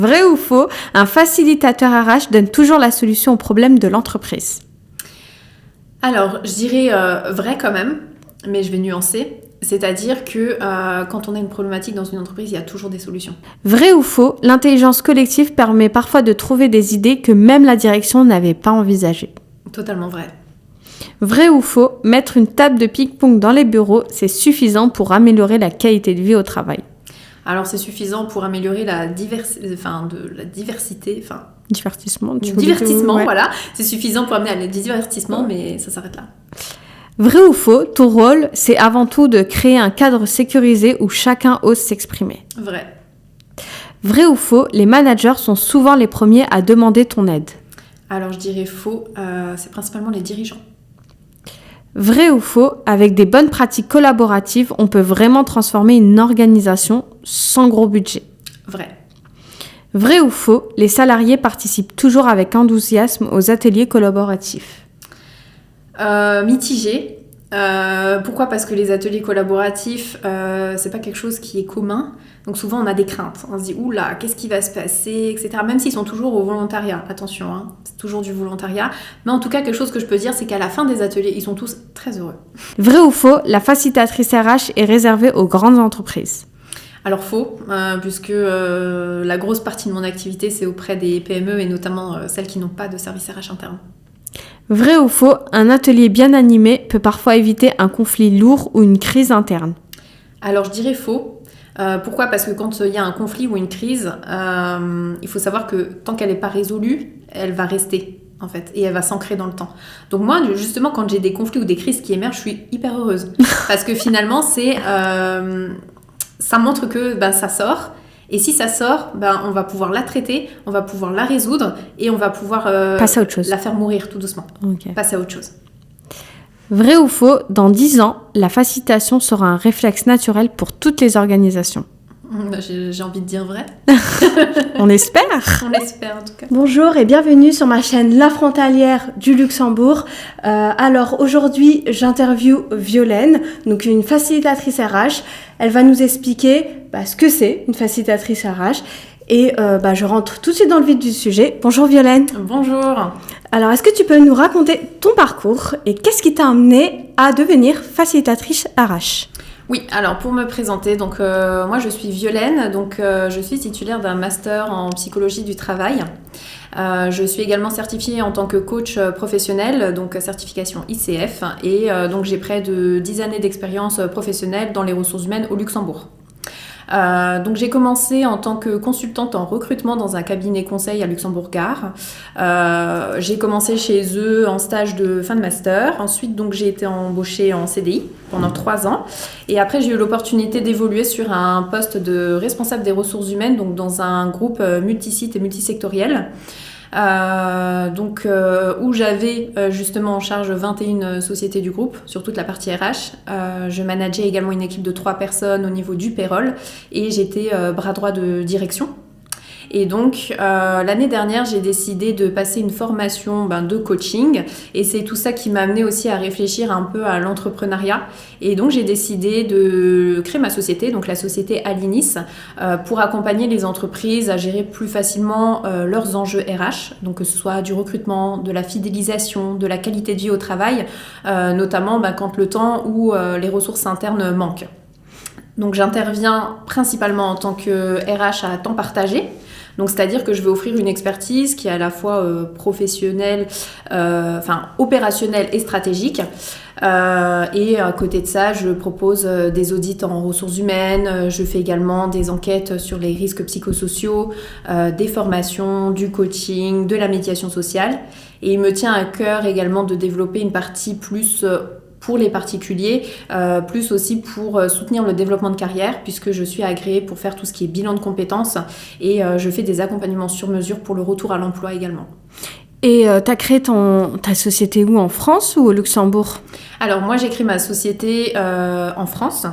Vrai ou faux, un facilitateur RH donne toujours la solution au problème de l'entreprise? Alors, je dirais vrai quand même, mais je vais nuancer. C'est-à-dire que quand on a une problématique dans une entreprise, il y a toujours des solutions. Vrai ou faux, l'intelligence collective permet parfois de trouver des idées que même la direction n'avait pas envisagées? Totalement vrai. Vrai ou faux, mettre une table de ping-pong dans les bureaux, c'est suffisant pour améliorer la qualité de vie au travail? Alors, c'est suffisant pour améliorer la diversité, Divertissement, divertissement, ouais. voilà. C'est suffisant pour amener à du divertissement, mais ça s'arrête là. Vrai ou faux, ton rôle, c'est avant tout de créer un cadre sécurisé où chacun ose s'exprimer? Vrai. Vrai ou faux, les managers sont souvent les premiers à demander ton aide? Alors, je dirais faux, c'est principalement les dirigeants. Vrai ou faux, avec des bonnes pratiques collaboratives, on peut vraiment transformer une organisation sans gros budget? Vrai. Vrai ou faux, les salariés participent toujours avec enthousiasme aux ateliers collaboratifs? Mitigé. Pourquoi ? Parce que les ateliers collaboratifs, c'est pas quelque chose qui est commun. Donc souvent, on a des craintes. On se dit, oula, qu'est-ce qui va se passer, etc. Même s'ils sont toujours au volontariat. Attention, hein, c'est toujours du volontariat. Mais en tout cas, quelque chose que je peux dire, c'est qu'à la fin des ateliers, ils sont tous très heureux. Vrai ou faux, la facilitatrice RH est réservée aux grandes entreprises? Alors faux, puisque la grosse partie de mon activité, c'est auprès des PME et notamment celles qui n'ont pas de service RH interne. Vrai ou faux, un atelier bien animé peut parfois éviter un conflit lourd ou une crise interne? Alors je dirais faux. Pourquoi ? Parce que quand il y a un conflit ou une crise, il faut savoir que tant qu'elle n'est pas résolue, elle va rester en fait et elle va s'ancrer dans le temps. Donc moi, justement, quand j'ai des conflits ou des crises qui émergent, je suis hyper heureuse parce que finalement, ça montre que ça sort. Et si ça sort, on va pouvoir la traiter, on va pouvoir la résoudre et on va pouvoir passer à autre chose. La faire mourir tout doucement. Okay. Passer à autre chose. Vrai ou faux, dans 10 ans, la facilitation sera un réflexe naturel pour toutes les organisations? J'ai envie de dire vrai. On espère. On espère en tout cas. Bonjour et bienvenue sur ma chaîne La Frontalière du Luxembourg. Alors aujourd'hui, j'interviewe Violaine, donc une facilitatrice RH. Elle va nous expliquer ce que c'est une facilitatrice RH. Et je rentre tout de suite dans le vif du sujet. Bonjour Violaine. Bonjour. Alors, est-ce que tu peux nous raconter ton parcours et qu'est-ce qui t'a amené à devenir facilitatrice RH? Oui, alors pour me présenter, donc moi je suis Violaine, donc je suis titulaire d'un master en psychologie du travail. Je suis également certifiée en tant que coach professionnel, donc certification ICF, et donc j'ai près de 10 années d'expérience professionnelle dans les ressources humaines au Luxembourg. Donc j'ai commencé en tant que consultante en recrutement dans un cabinet conseil à Luxembourg-Gare. J'ai commencé chez eux en stage de fin de master. Ensuite, donc, j'ai été embauchée en CDI pendant 3 ans. Et après, j'ai eu l'opportunité d'évoluer sur un poste de responsable des ressources humaines, donc dans un groupe multisite et multisectoriel. Où j'avais justement en charge 21 sociétés du groupe sur toute la partie RH. Je manageais également une équipe de 3 personnes au niveau du payroll et j'étais bras droit de direction. Et donc, l'année dernière, j'ai décidé de passer une formation de coaching. Et c'est tout ça qui m'a amené aussi à réfléchir un peu à l'entrepreneuriat. Et donc, j'ai décidé de créer ma société, donc la société Alinis, pour accompagner les entreprises à gérer plus facilement leurs enjeux RH. Donc, que ce soit du recrutement, de la fidélisation, de la qualité de vie au travail, notamment quand le temps où les ressources internes manquent. Donc, j'interviens principalement en tant que RH à temps partagé. Donc, c'est-à-dire que je vais offrir une expertise qui est à la fois professionnelle, opérationnelle et stratégique. Et à côté de ça, je propose des audits en ressources humaines. Je fais également des enquêtes sur les risques psychosociaux, des formations, du coaching, de la médiation sociale. Et il me tient à cœur également de développer une partie plus pour les particuliers, plus aussi pour soutenir le développement de carrière, puisque je suis agréée pour faire tout ce qui est bilan de compétences et je fais des accompagnements sur mesure pour le retour à l'emploi également. Et tu as créé ta société où, en France ou au Luxembourg ? Alors moi j'ai créé ma société en France,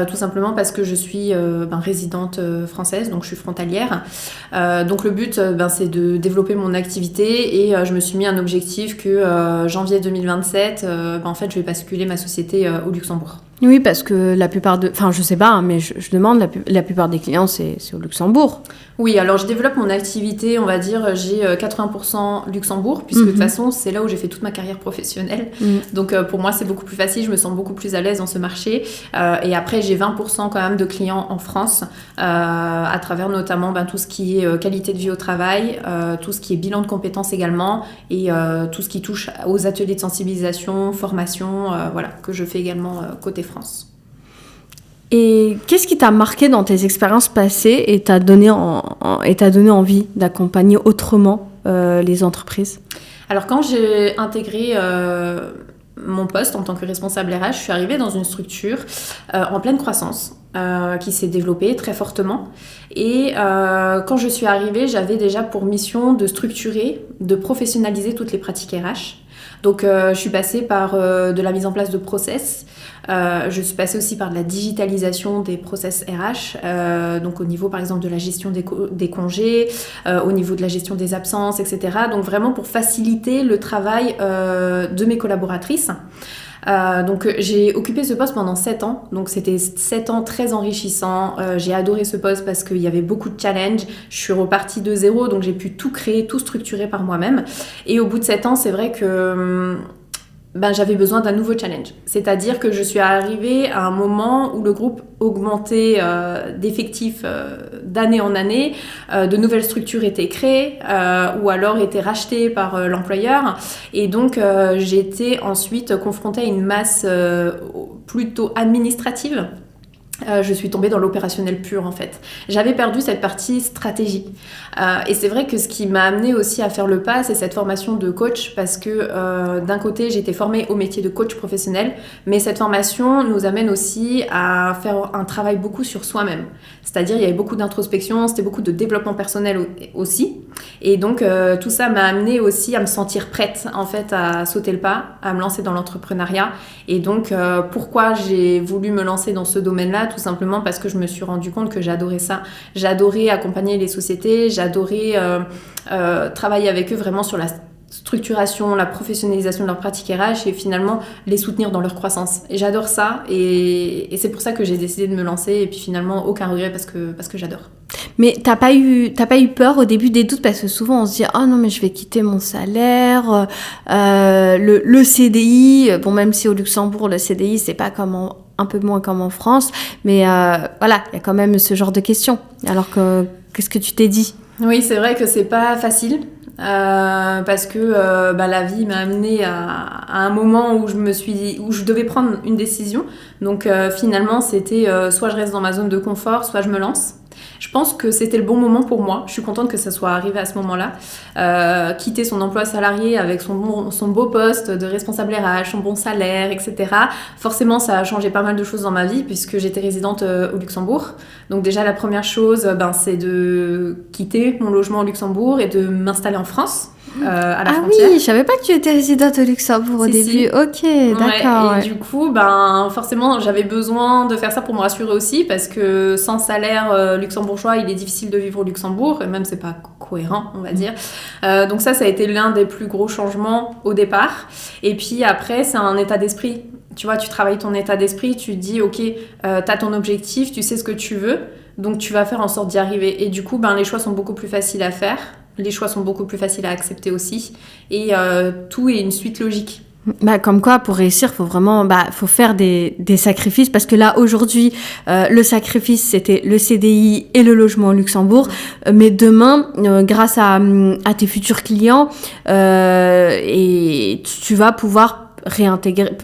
tout simplement parce que je suis résidente française, donc je suis frontalière. Donc le but c'est de développer mon activité et je me suis mis un objectif que janvier 2027, en fait je vais basculer ma société au Luxembourg. Oui, parce que la plupart enfin, je sais pas, hein, mais je demande, la plupart des clients, c'est au Luxembourg. Oui, alors je développe mon activité, on va dire, j'ai 80% Luxembourg, puisque de toute façon, c'est là où j'ai fait toute ma carrière professionnelle. Donc pour moi, c'est beaucoup plus facile, je me sens beaucoup plus à l'aise dans ce marché. Et après, j'ai 20% quand même de clients en France, à travers notamment tout ce qui est qualité de vie au travail, tout ce qui est bilan de compétences également, et tout ce qui touche aux ateliers de sensibilisation, formation, voilà, que je fais également côté France. Et qu'est-ce qui t'a marqué dans tes expériences passées et t'a donné envie d'accompagner autrement les entreprises ? Alors quand j'ai intégré mon poste en tant que responsable RH, je suis arrivée dans une structure en pleine croissance qui s'est développée très fortement. Et quand je suis arrivée, j'avais déjà pour mission de structurer, de professionnaliser toutes les pratiques RH. Donc je suis passée par de la mise en place de process. Je suis passée aussi par de la digitalisation des process RH, donc au niveau par exemple de la gestion des congés, au niveau de la gestion des absences, etc. Donc vraiment pour faciliter le travail de mes collaboratrices. Donc j'ai occupé ce poste pendant 7 ans, donc c'était 7 ans très enrichissants. J'ai adoré ce poste parce qu'il y avait beaucoup de challenges. Je suis repartie de zéro, donc j'ai pu tout créer, tout structurer par moi-même. Et au bout de 7 ans, c'est vrai que j'avais besoin d'un nouveau challenge. C'est-à-dire que je suis arrivée à un moment où le groupe augmentait d'effectifs d'année en année, de nouvelles structures étaient créées ou alors étaient rachetées par l'employeur. Et donc, j'étais ensuite confrontée à une masse plutôt administrative. Je suis tombée dans l'opérationnel pur en fait. J'avais perdu cette partie stratégie. Et c'est vrai que ce qui m'a amenée aussi à faire le pas, c'est cette formation de coach parce que d'un côté, j'ai été formée au métier de coach professionnel, mais cette formation nous amène aussi à faire un travail beaucoup sur soi-même. C'est-à-dire, il y avait beaucoup d'introspection, c'était beaucoup de développement personnel aussi. Et donc, tout ça m'a amenée aussi à me sentir prête en fait à sauter le pas, à me lancer dans l'entrepreneuriat. Et donc, pourquoi j'ai voulu me lancer dans ce domaine-là ? Tout simplement parce que je me suis rendu compte que j'adorais ça. J'adorais accompagner les sociétés, j'adorais travailler avec eux vraiment sur la structuration, la professionnalisation de leurs pratiques RH et finalement les soutenir dans leur croissance. Et j'adore ça et c'est pour ça que j'ai décidé de me lancer et puis finalement aucun regret parce que j'adore. Mais t'as pas eu peur au début des doutes parce que souvent on se dit ah non mais je vais quitter mon salaire, le CDI, bon même si au Luxembourg le CDI c'est pas comme un peu moins comme en France, mais voilà il y a quand même ce genre de questions. Alors que qu'est-ce que tu t'es dit ? Oui c'est vrai que c'est pas facile. Parce que la vie m'a amenée à un moment où je devais prendre une décision. Donc finalement c'était soit je reste dans ma zone de confort, soit je me lance. Je pense que c'était le bon moment pour moi. Je suis contente que ça soit arrivé à ce moment-là. Quitter son emploi salarié avec son beau poste de responsable RH, son bon salaire, etc. Forcément, ça a changé pas mal de choses dans ma vie puisque j'étais résidente au Luxembourg. Donc déjà, la première chose, c'est de quitter mon logement au Luxembourg et de m'installer en France. À la frontière. Ah oui, je savais pas que tu étais résidente au Luxembourg au début. Si. Ok, d'accord. Et du coup, forcément, j'avais besoin de faire ça pour me rassurer aussi parce que sans salaire luxembourgeois, il est difficile de vivre au Luxembourg et même c'est pas cohérent, on va dire. Donc ça a été l'un des plus gros changements au départ. Et puis après, c'est un état d'esprit. Tu vois, tu travailles ton état d'esprit, tu te dis, ok, t'as ton objectif, tu sais ce que tu veux, donc tu vas faire en sorte d'y arriver. Et du coup, les choix sont beaucoup plus faciles à faire. Les choix sont beaucoup plus faciles à accepter aussi. Et tout est une suite logique. Comme quoi, pour réussir, faut vraiment, faut faire des sacrifices. Parce que là, aujourd'hui, le sacrifice, c'était le CDI et le logement au Luxembourg. Mais demain, grâce à tes futurs clients, et tu vas pouvoir réintégrer,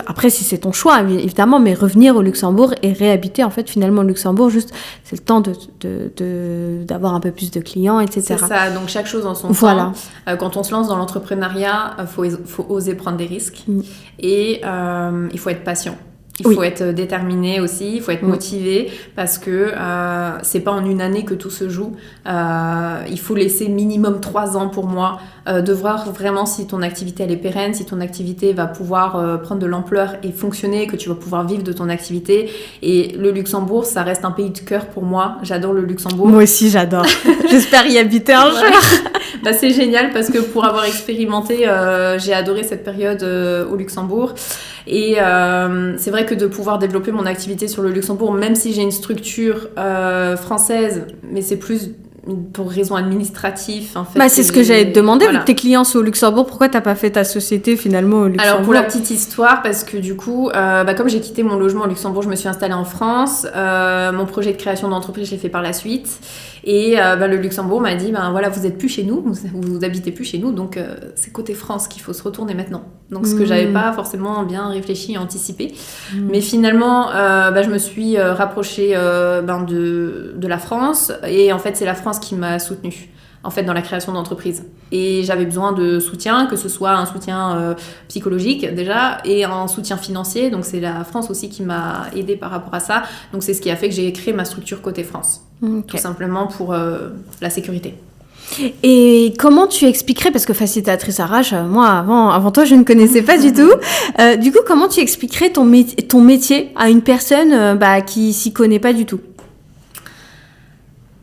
après si c'est ton choix évidemment, mais revenir au Luxembourg et réhabiter en fait finalement au Luxembourg, juste c'est le temps d'avoir un peu plus de clients, etc. C'est ça, donc chaque chose en son voilà. temps. Quand on se lance dans l'entrepreneuriat, faut oser prendre des risques et il faut être patient. Il faut être déterminé aussi, il faut être motivé parce que c'est pas en une année que tout se joue. Il faut laisser minimum 3 ans pour moi de voir vraiment si ton activité elle est pérenne, si ton activité va pouvoir prendre de l'ampleur et fonctionner, que tu vas pouvoir vivre de ton activité. Et le Luxembourg, ça reste un pays de cœur pour moi. J'adore le Luxembourg. Moi aussi, j'adore. J'espère y habiter un jour. C'est génial parce que pour avoir expérimenté, j'ai adoré cette période au Luxembourg. Et c'est vrai que de pouvoir développer mon activité sur le Luxembourg, même si j'ai une structure française, mais c'est plus pour raison administrative, en fait. C'est ce que j'allais te demander, vu que tes clients sont au Luxembourg, pourquoi t'as pas fait ta société finalement au Luxembourg? Alors pour la petite histoire, parce que du coup, comme j'ai quitté mon logement au Luxembourg, je me suis installée en France. Mon projet de création d'entreprise, je l'ai fait par la suite. Et le Luxembourg m'a dit, voilà, vous êtes plus chez nous, vous habitez plus chez nous, donc c'est côté France qu'il faut se retourner maintenant. Donc ce que j'avais pas forcément bien réfléchi et anticipé. Mais finalement, je me suis rapprochée de la France. Et en fait, c'est la France qui m'a soutenue en fait, dans la création d'entreprise. Et j'avais besoin de soutien, que ce soit un soutien psychologique déjà, et un soutien financier. Donc c'est la France aussi qui m'a aidée par rapport à ça. Donc c'est ce qui a fait que j'ai créé ma structure côté France. Tout simplement pour la sécurité. Et comment tu expliquerais, parce que facilitatrice RH, moi avant toi je ne connaissais pas du tout, du coup comment tu expliquerais ton métier à une personne qui s'y connaît pas du tout?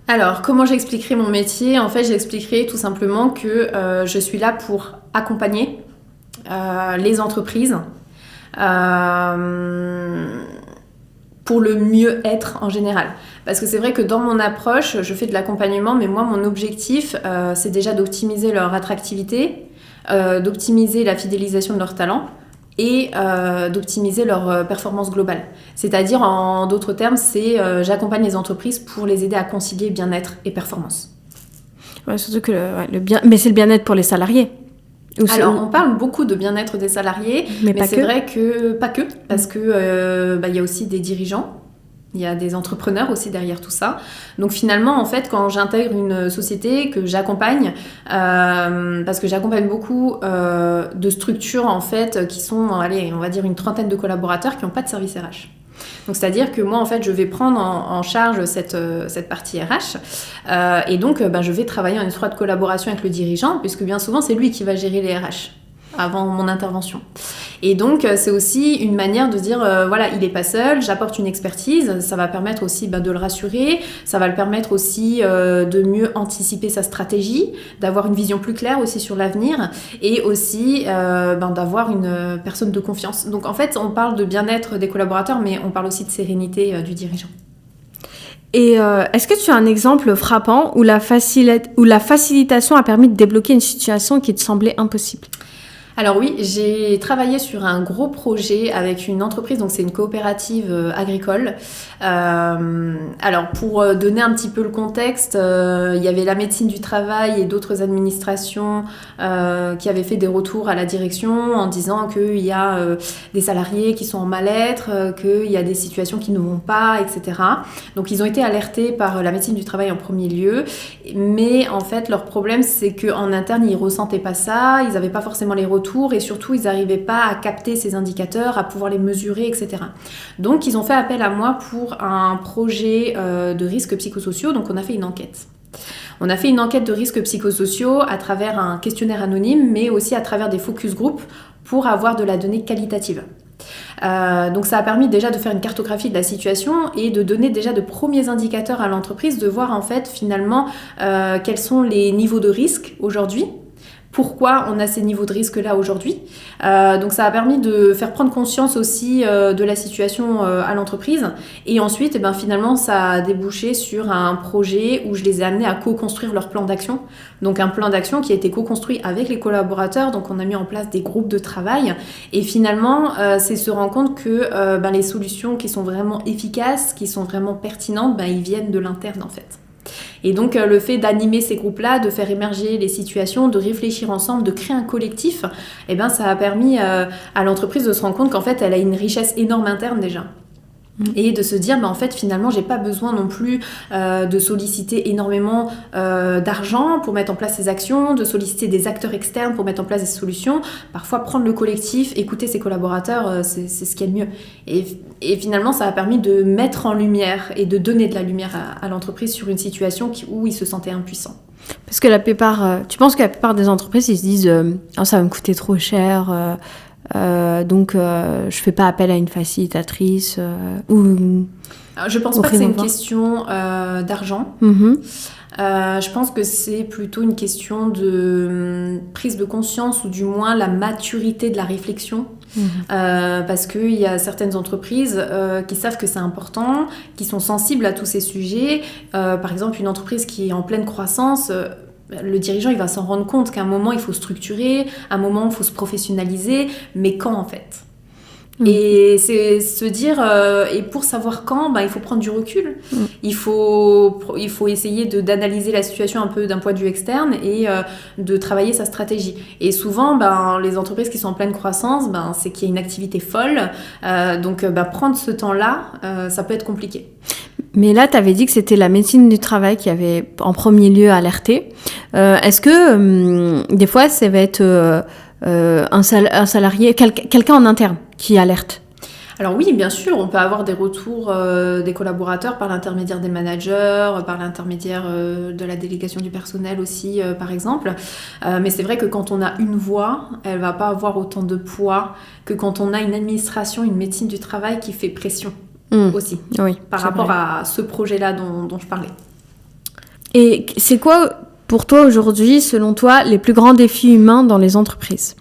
Alors, comment j'expliquerai mon métier? En fait, j'expliquerai tout simplement que je suis là pour accompagner les entreprises pour le mieux-être en général. Parce que c'est vrai que dans mon approche, je fais de l'accompagnement, mais moi, mon objectif, c'est déjà d'optimiser leur attractivité, d'optimiser la fidélisation de leurs talents, et d'optimiser leur performance globale. C'est-à-dire, en d'autres termes, c'est j'accompagne les entreprises pour les aider à concilier bien-être et performance. Ouais, surtout que mais c'est le bien-être pour les salariés. Alors, on parle beaucoup de bien-être des salariés, mais c'est vrai que pas que, parce que y a aussi des dirigeants. Il y a des entrepreneurs aussi derrière tout ça. Donc finalement, en fait, quand j'intègre une société que j'accompagne, parce que j'accompagne beaucoup de structures en fait qui sont, on va dire une trentaine de collaborateurs qui n'ont pas de service RH. Donc c'est-à-dire que moi, en fait, je vais prendre en charge cette partie RH et donc je vais travailler en étroite collaboration avec le dirigeant, puisque bien souvent, c'est lui qui va gérer les RH avant mon intervention. Et donc, c'est aussi une manière de dire, il n'est pas seul, j'apporte une expertise, ça va permettre aussi de le rassurer, ça va le permettre aussi de mieux anticiper sa stratégie, d'avoir une vision plus claire aussi sur l'avenir, et aussi d'avoir une personne de confiance. Donc, en fait, on parle de bien-être des collaborateurs, mais on parle aussi de sérénité du dirigeant. Et est-ce que tu as un exemple frappant où la facilitation a permis de débloquer une situation qui te semblait impossible? Alors oui, j'ai travaillé sur un gros projet avec une entreprise, donc c'est une coopérative agricole. Alors pour donner un petit peu le contexte, il y avait la médecine du travail et d'autres administrations qui avaient fait des retours à la direction en disant qu'il y a des salariés qui sont en mal-être, qu'il y a des situations qui ne vont pas, etc. Donc ils ont été alertés par la médecine du travail en premier lieu, mais en fait leur problème c'est qu'en interne ils ne ressentaient pas ça, ils n'avaient pas forcément les retours et surtout ils n'arrivaient pas à capter ces indicateurs, à pouvoir les mesurer, etc. Donc ils ont fait appel à moi pour un projet de risques psychosociaux, donc on a fait une enquête. On a fait une enquête de risques psychosociaux à travers un questionnaire anonyme, mais aussi à travers des focus group pour avoir de la donnée qualitative. Donc ça a permis déjà de faire une cartographie de la situation et de donner déjà de premiers indicateurs à l'entreprise, de voir en fait finalement quels sont les niveaux de risque aujourd'hui. Pourquoi on a ces niveaux de risque-là aujourd'hui. Donc ça a permis de faire prendre conscience aussi de la situation à l'entreprise. Et ensuite, finalement, ça a débouché sur un projet où je les ai amenés à co-construire leur plan d'action. Donc un plan d'action qui a été co-construit avec les collaborateurs. Donc on a mis en place des groupes de travail. Et finalement, c'est se rendre compte que les solutions qui sont vraiment efficaces, qui sont vraiment pertinentes, ils viennent de l'interne en fait. Et donc le fait d'animer ces groupes-là, de faire émerger les situations, de réfléchir ensemble, de créer un collectif, ça a permis à l'entreprise de se rendre compte qu'en fait elle a une richesse énorme interne déjà. Et de se dire, en fait, finalement, j'ai pas besoin non plus de solliciter énormément d'argent pour mettre en place ces actions, de solliciter des acteurs externes pour mettre en place des solutions. Parfois, prendre le collectif, écouter ses collaborateurs, c'est ce qu'il y a de mieux. Et finalement, ça a permis de mettre en lumière et de donner de la lumière à l'entreprise sur une situation où ils se sentaient impuissants. Parce que tu penses que la plupart des entreprises, ils se disent ça va me coûter trop cher donc je fais pas appel à une facilitatrice Alors, je pense pas que c'est une question d'argent. Je pense que c'est plutôt une question de prise de conscience ou du moins la maturité de la réflexion. Parce qu'il y a certaines entreprises qui savent que c'est important, qui sont sensibles à tous ces sujets. Par exemple, une entreprise qui est en pleine croissance, le dirigeant il va s'en rendre compte qu'à un moment il faut structurer, à un moment il faut se professionnaliser, mais quand en fait ? Et c'est se dire, et pour savoir quand, il faut prendre du recul. Il faut essayer d'analyser la situation un peu d'un point de vue externe et de travailler sa stratégie. Et souvent, les entreprises qui sont en pleine croissance, c'est qu'il y a une activité folle. Donc, prendre ce temps-là, ça peut être compliqué. Mais là, tu avais dit que c'était la médecine du travail qui avait en premier lieu alerté. Est-ce que des fois, ça va être un salarié, quelqu'un en interne qui alerte? Alors oui, bien sûr, on peut avoir des retours des collaborateurs par l'intermédiaire des managers, par l'intermédiaire de la délégation du personnel aussi, par exemple. Mais c'est vrai que quand on a une voix, elle va pas avoir autant de poids que quand on a une administration, une médecine du travail qui fait pression aussi, par rapport à ce projet-là dont je parlais. Et c'est quoi, pour toi aujourd'hui, selon toi, les plus grands défis humains dans les entreprises ?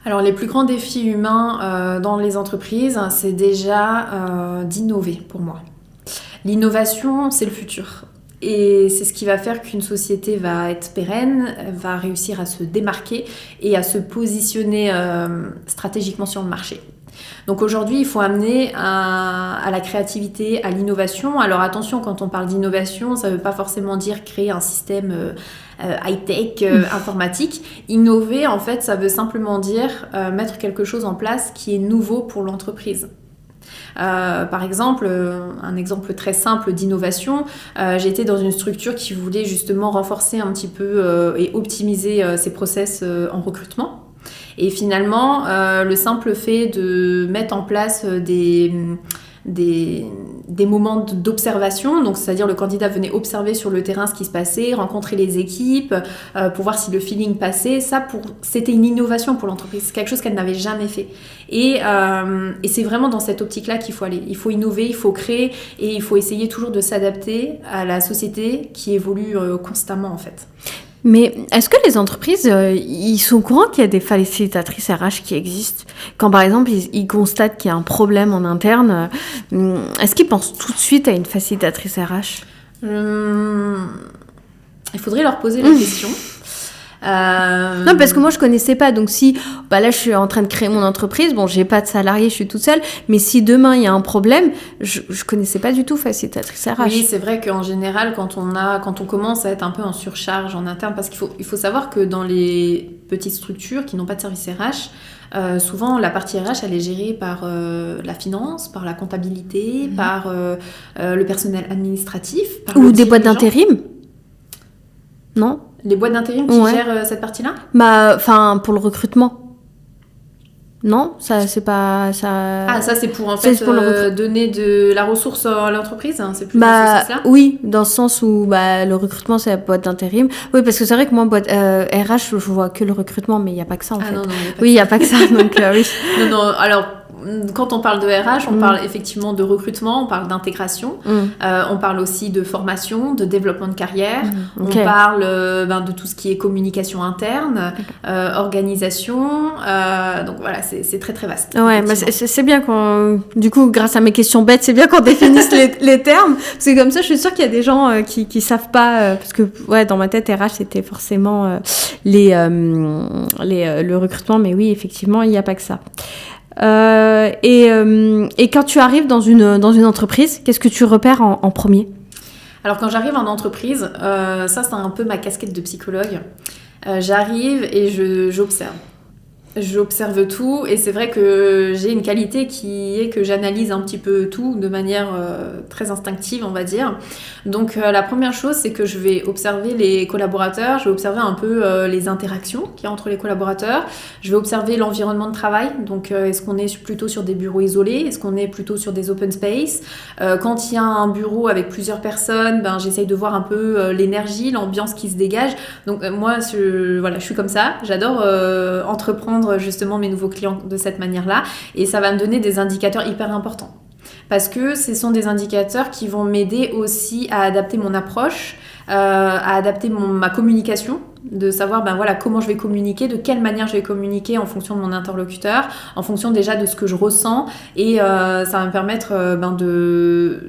Alors, les plus grands défis humains dans les entreprises, c'est déjà d'innover pour moi. L'innovation, c'est le futur. Et c'est ce qui va faire qu'une société va être pérenne, va réussir à se démarquer et à se positionner stratégiquement sur le marché. Donc aujourd'hui, il faut amener à la créativité, à l'innovation. Alors attention, quand on parle d'innovation, ça ne veut pas forcément dire créer un système high-tech, informatique. Innover, en fait, ça veut simplement dire mettre quelque chose en place qui est nouveau pour l'entreprise. Par exemple, un exemple très simple d'innovation, j'étais dans une structure qui voulait justement renforcer un petit peu et optimiser ses process en recrutement. Et finalement, le simple fait de mettre en place des moments d'observation, donc c'est-à-dire le candidat venait observer sur le terrain ce qui se passait, rencontrer les équipes, pour voir si le feeling passait, c'était une innovation pour l'entreprise, c'est quelque chose qu'elle n'avait jamais fait. Et c'est vraiment dans cette optique-là qu'il faut aller. Il faut innover, il faut créer et il faut essayer toujours de s'adapter à la société qui évolue constamment en fait. Mais est-ce que les entreprises, ils sont au courant qu'il y a des facilitatrices RH qui existent ? Quand par exemple, ils constatent qu'il y a un problème en interne, est-ce qu'ils pensent tout de suite à une facilitatrice RH ? Il faudrait leur poser la question. Non, parce que moi je connaissais pas, donc si là je suis en train de créer mon entreprise, bon j'ai pas de salarié, je suis toute seule, mais si demain il y a un problème, je connaissais pas du tout facilitatrice RH. Oui, c'est vrai qu'en général quand on commence à être un peu en surcharge en interne, parce qu'il faut savoir que dans les petites structures qui n'ont pas de service RH, souvent la partie RH elle est gérée par la finance, par la comptabilité, par le personnel administratif, par ou des boîtes d'intérim. Non ? Les boîtes d'intérim qui gèrent cette partie-là ? Pour le recrutement. Non, ça c'est pas ça. Ah, ça c'est pour en fait donner de la ressource à l'entreprise, hein, c'est plus dans ce sens-là ? Oui, dans ce sens où le recrutement c'est la boîte d'intérim. Oui, parce que c'est vrai que moi boîte RH, je vois que le recrutement, mais il y a pas que ça en fait. Non, il y a pas que ça, donc oui. Non, alors quand on parle de RH, on parle effectivement de recrutement, on parle d'intégration, on parle aussi de formation, de développement de carrière, on parle de tout ce qui est communication interne, organisation, donc voilà, c'est très très vaste. Ouais, mais c'est bien du coup, grâce à mes questions bêtes, c'est bien qu'on définisse les termes, parce que comme ça, je suis sûre qu'il y a des gens qui savent pas, parce que dans ma tête, RH c'était forcément le recrutement, mais oui, effectivement, il n'y a pas que ça. Et quand tu arrives dans une entreprise, qu'est-ce que tu repères en premier ? Alors quand j'arrive en entreprise, ça c'est un peu ma casquette de psychologue. J'arrive et j'observe. J'observe tout et c'est vrai que j'ai une qualité qui est que j'analyse un petit peu tout de manière très instinctive, on va dire. Donc la première chose, c'est que je vais observer les collaborateurs, je vais observer un peu les interactions qu'il y a entre les collaborateurs, je vais observer l'environnement de travail, donc est-ce qu'on est plutôt sur des bureaux isolés, est-ce qu'on est plutôt sur des open space, quand il y a un bureau avec plusieurs personnes, j'essaye de voir un peu l'énergie, l'ambiance qui se dégage. Donc moi, je suis comme ça, j'adore entreprendre vendre justement mes nouveaux clients de cette manière-là. Et ça va me donner des indicateurs hyper importants. Parce que ce sont des indicateurs qui vont m'aider aussi à adapter mon approche, à adapter ma communication, de savoir comment je vais communiquer, de quelle manière je vais communiquer en fonction de mon interlocuteur, en fonction déjà de ce que je ressens, et ça va me permettre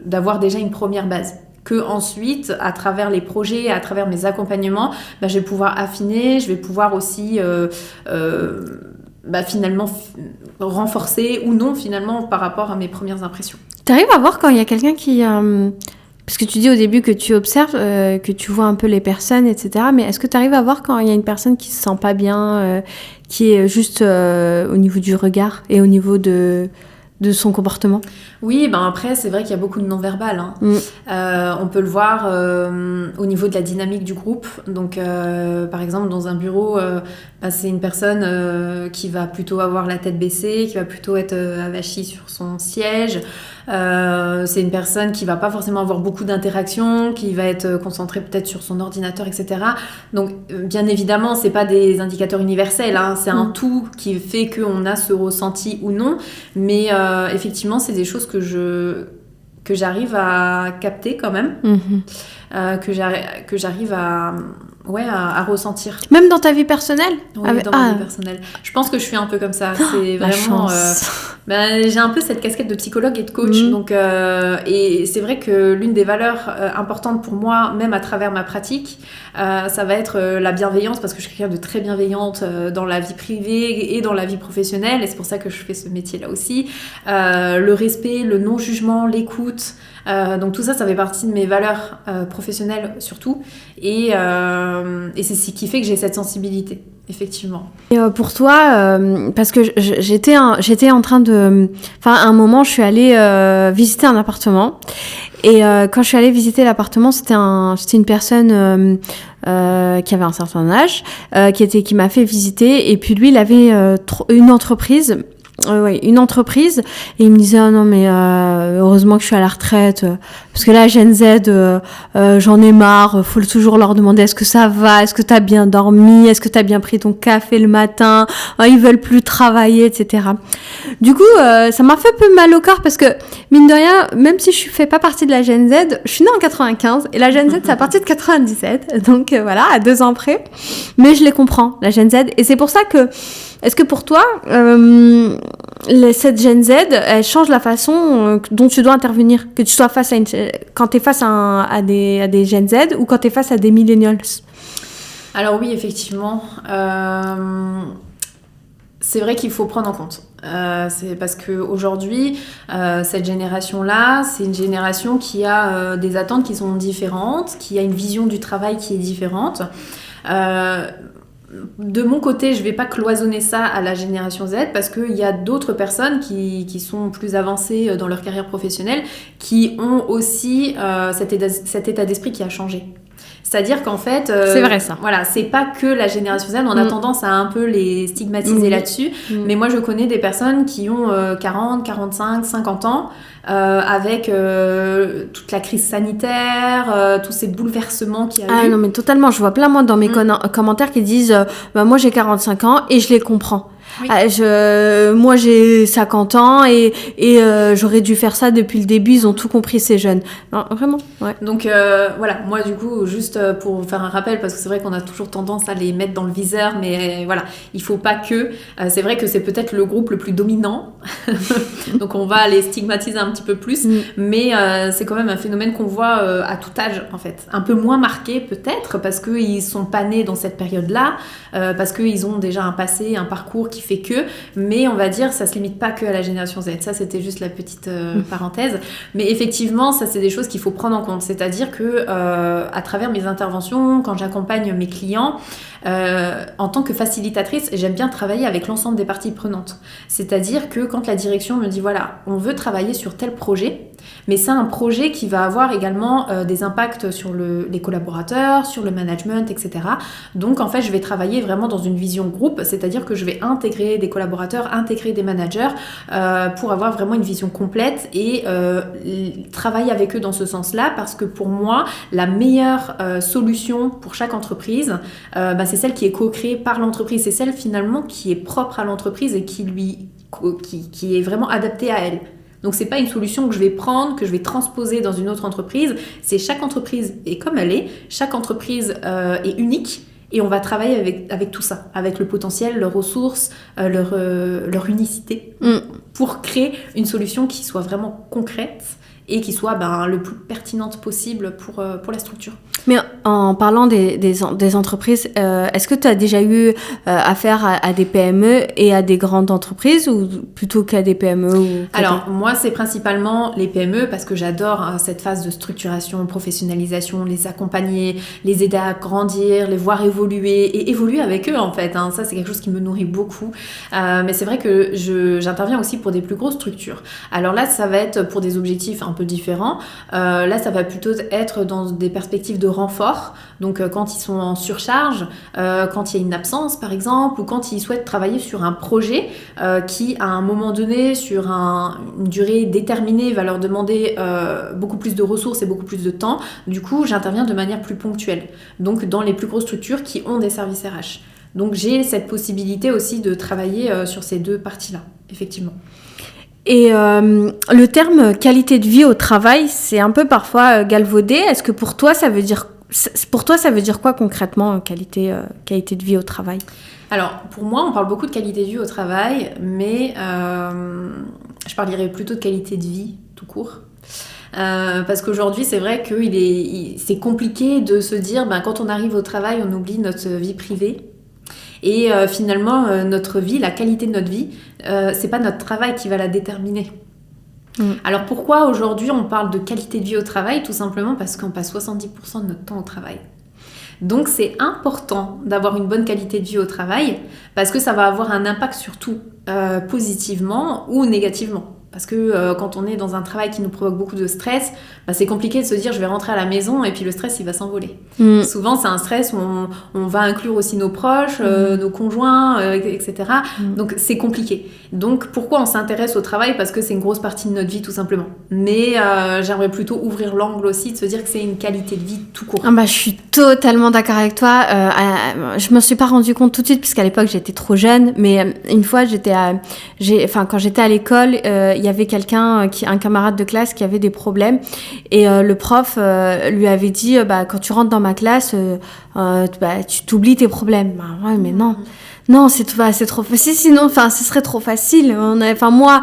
d'avoir déjà une première base. Que ensuite, à travers les projets, à travers mes accompagnements, je vais pouvoir affiner, je vais pouvoir aussi finalement renforcer ou non finalement par rapport à mes premières impressions. Tu arrives à voir quand il y a quelqu'un qui... Parce que tu dis au début que tu observes, que tu vois un peu les personnes, etc. Mais est-ce que tu arrives à voir quand il y a une personne qui se sent pas bien, qui est juste au niveau du regard et au niveau de son comportement? Oui, après, c'est vrai qu'il y a beaucoup de non-verbal. On peut le voir au niveau de la dynamique du groupe. Donc, par exemple, dans un bureau, c'est une personne qui va plutôt avoir la tête baissée, qui va plutôt être avachie sur son siège. C'est une personne qui va pas forcément avoir beaucoup d'interactions, qui va être concentrée peut-être sur son ordinateur, etc. Donc, bien évidemment, c'est pas des indicateurs universels. C'est un tout qui fait qu'on a ce ressenti ou non. Mais effectivement, c'est des choses que j'arrive à capter quand même, que j'arrive à ressentir. Même dans ta vie personnelle? Oui, dans ma vie personnelle. Je pense que je suis un peu comme ça. C'est vraiment... j'ai un peu cette casquette de psychologue et de coach. Donc, et c'est vrai que l'une des valeurs importantes pour moi, même à travers ma pratique, ça va être la bienveillance, parce que je suis quelqu'un de très bienveillante dans la vie privée et dans la vie professionnelle. Et c'est pour ça que je fais ce métier-là aussi. Le respect, le non-jugement, l'écoute... donc tout ça fait partie de mes valeurs professionnelles surtout, et c'est ce qui fait que j'ai cette sensibilité, effectivement. Et pour toi, parce que j'étais en train de... Enfin, à un moment, je suis allée visiter un appartement, et quand je suis allée visiter l'appartement, c'était une personne qui avait un certain âge, qui m'a fait visiter, et puis lui, il avait une entreprise... une entreprise, et il me disait non mais heureusement que je suis à la retraite, parce que là Gen Z, j'en ai marre, faut toujours leur demander est-ce que ça va, est-ce que t'as bien dormi, est-ce que t'as bien pris ton café le matin, ils veulent plus travailler, etc. Du coup ça m'a fait un peu mal au corps, parce que mine de rien, même si je fais pas partie de la Gen Z, je suis née en 95 et la Gen Z c'est à partir de 97, donc voilà, à 2 ans près, mais je les comprends, la Gen Z, et c'est pour ça que est-ce que pour toi, cette Gen Z, elle change la façon dont tu dois intervenir, que tu sois quand tu es face à des Gen Z ou quand tu es face à des millennials? Alors oui, effectivement. C'est vrai qu'il faut prendre en compte. C'est parce qu'aujourd'hui, cette génération-là, c'est une génération qui a des attentes qui sont différentes, qui a une vision du travail qui est différente. De mon côté, je ne vais pas cloisonner ça à la génération Z, parce qu'il y a d'autres personnes qui sont plus avancées dans leur carrière professionnelle, qui ont aussi cet état d'esprit qui a changé. C'est-à-dire qu'en fait... c'est vrai ça. Voilà, c'est pas que la génération Z, on a tendance à un peu les stigmatiser là-dessus, mais moi je connais des personnes qui ont 40, 45, 50 ans, avec toute la crise sanitaire, tous ces bouleversements qu'il y a eu. Ah non mais totalement, je vois plein moi dans mes commentaires qui disent moi j'ai 45 ans et je les comprends. Oui. Moi j'ai 50 ans et j'aurais dû faire ça depuis le début, ils ont tout compris ces jeunes. Non, vraiment, ouais. Donc voilà, moi du coup, juste pour faire un rappel, parce que c'est vrai qu'on a toujours tendance à les mettre dans le viseur, mais voilà, il faut pas que... c'est vrai que c'est peut-être le groupe le plus dominant, donc on va les stigmatiser un petit peu plus, mais c'est quand même un phénomène qu'on voit à tout âge en fait. Un peu moins marqué peut-être, parce qu'ils sont pas nés dans cette période-là, parce qu'ils ont déjà un passé, un parcours qui fait que, mais on va dire ça se limite pas que à la génération Z. Ça c'était juste la petite parenthèse, mais effectivement ça c'est des choses qu'il faut prendre en compte, c'est-à-dire que à travers mes interventions, quand j'accompagne mes clients, en tant que facilitatrice, j'aime bien travailler avec l'ensemble des parties prenantes, c'est-à-dire que quand la direction me dit voilà, on veut travailler sur tel projet, Mais c'est un projet qui va avoir également des impacts sur les collaborateurs, sur le management, etc. Donc en fait, je vais travailler vraiment dans une vision groupe, c'est-à-dire que je vais intégrer des collaborateurs, intégrer des managers pour avoir vraiment une vision complète et travailler avec eux dans ce sens-là, parce que pour moi, la meilleure solution pour chaque entreprise, c'est celle qui est co-créée par l'entreprise. C'est celle finalement qui est propre à l'entreprise et qui est vraiment adaptée à elle. Donc c'est pas une solution que je vais prendre, que je vais transposer dans une autre entreprise. C'est chaque entreprise est comme elle est, chaque entreprise est unique et on va travailler avec tout ça, avec le potentiel, leurs ressources, leur unicité, pour créer une solution qui soit vraiment concrète et qui soit le plus pertinente possible pour la structure. Mais en parlant des entreprises, est-ce que tu as déjà eu affaire à des PME et à des grandes entreprises ou plutôt qu'à des PME Alors, moi, c'est principalement les PME parce que j'adore cette phase de structuration, professionnalisation, les accompagner, les aider à grandir, les voir évoluer et évoluer avec eux, en fait. Ça, c'est quelque chose qui me nourrit beaucoup. Mais c'est vrai que j'interviens aussi pour des plus grosses structures. Alors là, ça va être pour des objectifs un peu différents. Là, ça va plutôt être dans des perspectives de renfort, donc quand ils sont en surcharge, quand il y a une absence par exemple, ou quand ils souhaitent travailler sur un projet qui à un moment donné, sur une durée déterminée, va leur demander beaucoup plus de ressources et beaucoup plus de temps. Du coup, j'interviens de manière plus ponctuelle, donc dans les plus grosses structures qui ont des services RH. Donc j'ai cette possibilité aussi de travailler sur ces deux parties-là, effectivement. Et le terme qualité de vie au travail, c'est un peu parfois galvaudé. Est-ce que pour toi, ça veut dire quoi concrètement, qualité de vie au travail ? Alors, pour moi, on parle beaucoup de qualité de vie au travail, mais je parlerais plutôt de qualité de vie tout court. Parce qu'aujourd'hui, c'est vrai que c'est compliqué de se dire, quand on arrive au travail, on oublie notre vie privée. Et finalement, notre vie, la qualité de notre vie, c'est pas notre travail qui va la déterminer. Alors pourquoi aujourd'hui on parle de qualité de vie au travail ? Tout simplement parce qu'on passe 70% de notre temps au travail. Donc c'est important d'avoir une bonne qualité de vie au travail parce que ça va avoir un impact sur tout, positivement ou négativement. Parce que quand on est dans un travail qui nous provoque beaucoup de stress, c'est compliqué de se dire je vais rentrer à la maison et puis le stress il va s'envoler. Souvent c'est un stress où on va inclure aussi nos proches, nos conjoints, etc. Donc c'est compliqué. Donc pourquoi on s'intéresse au travail ? Parce que c'est une grosse partie de notre vie tout simplement. Mais j'aimerais plutôt ouvrir l'angle aussi de se dire que c'est une qualité de vie tout court. Je suis totalement d'accord avec toi. Je me suis pas rendu compte tout de suite puisqu'à l'époque j'étais trop jeune. Mais une fois quand j'étais à l'école, il y avait un camarade de classe qui avait des problèmes et le prof lui avait dit quand tu rentres dans ma classe tu t'oublies tes problèmes. Ouais, mais non, c'est trop facile, sinon ce serait trop facile. Moi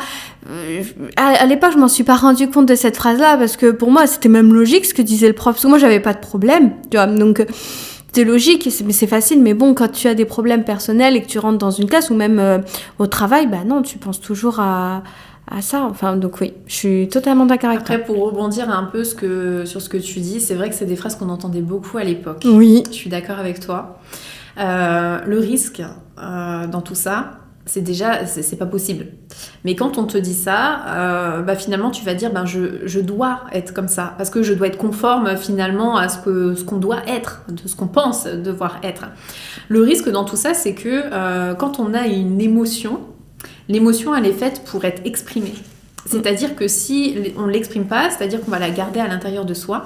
à l'époque je m'en suis pas rendu compte de cette phrase là parce que pour moi c'était même logique ce que disait le prof parce que moi j'avais pas de problème, tu vois, donc c'est logique, mais c'est facile. Mais bon, quand tu as des problèmes personnels et que tu rentres dans une classe ou même au travail, non, tu penses toujours à ça. Donc oui, je suis totalement d'accord avec toi. Après, pour rebondir un peu sur ce que tu dis, c'est vrai que c'est des phrases qu'on entendait beaucoup à l'époque. Oui. Je suis d'accord avec toi. Le risque dans tout ça, c'est pas possible. Mais quand on te dit ça, finalement, tu vas dire, je dois être comme ça, parce que je dois être conforme finalement à ce qu'on doit être, de ce qu'on pense devoir être. Le risque dans tout ça, c'est que quand on a une émotion, l'émotion, elle est faite pour être exprimée. C'est-à-dire que si on ne l'exprime pas, c'est-à-dire qu'on va la garder à l'intérieur de soi.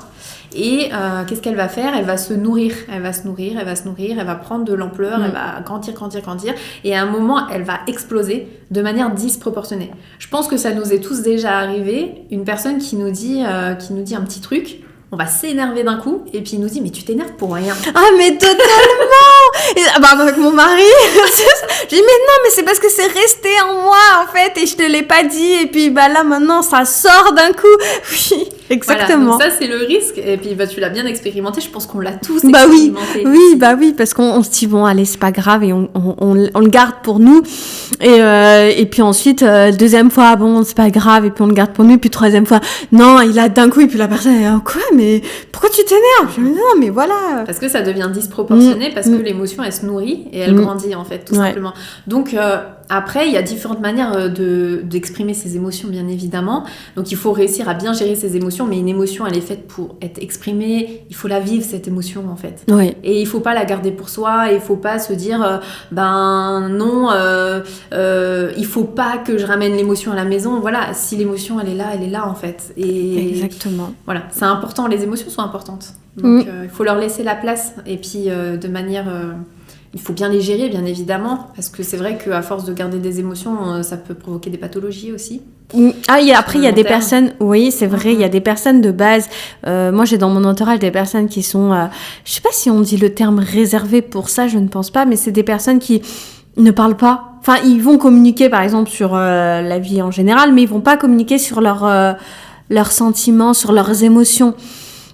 Et qu'est-ce qu'elle va faire ? Elle va se nourrir, elle va prendre de l'ampleur, elle va grandir. Et à un moment, elle va exploser de manière disproportionnée. Je pense que ça nous est tous déjà arrivé. Une personne qui nous dit un petit truc, on va s'énerver d'un coup, et puis il nous dit « Mais tu t'énerves pour rien !» Ah, mais totalement. Avec mon mari, je dis « Mais non, mais c'est parce que c'est resté en moi, en fait, et je te l'ai pas dit, et puis là, maintenant, ça sort d'un coup. » Oui. Exactement. Voilà, donc ça, c'est le risque. Et puis, tu l'as bien expérimenté. Je pense qu'on l'a tous Bah oui, expérimenté. oui, parce qu'on se dit bon, allez, c'est pas grave et on le garde pour nous. Et puis ensuite, deuxième fois, bon, c'est pas grave et puis on le garde pour nous. Et puis troisième fois, non, il a d'un coup et puis la personne, quoi, mais pourquoi tu t'énerves? Je me dis non, mais voilà. Parce que ça devient disproportionné parce que l'émotion, elle se nourrit et elle grandit en fait, tout simplement. Donc après, il y a différentes manières d'exprimer ses émotions, bien évidemment. Donc il faut réussir à bien gérer ses émotions, mais une émotion, elle est faite pour être exprimée. Il faut la vivre, cette émotion, en fait. Oui. Et il faut pas la garder pour soi. Il faut pas se dire, non, il faut pas que je ramène l'émotion à la maison. Voilà, si l'émotion, elle est là, en fait. Et exactement. Voilà, c'est important. Les émotions sont importantes. Donc il faut leur laisser la place. Et puis de manière... il faut bien les gérer, bien évidemment, parce que c'est vrai qu'à force de garder des émotions, ça peut provoquer des pathologies aussi. Après, il y a des personnes, oui, c'est vrai, il y a des personnes de base. Moi, j'ai dans mon entourage des personnes qui sont, je sais pas si on dit le terme réservé pour ça, je ne pense pas, mais c'est des personnes qui ne parlent pas. Enfin, ils vont communiquer, par exemple, sur la vie en général, mais ils vont pas communiquer sur leurs sentiments, sur leurs émotions.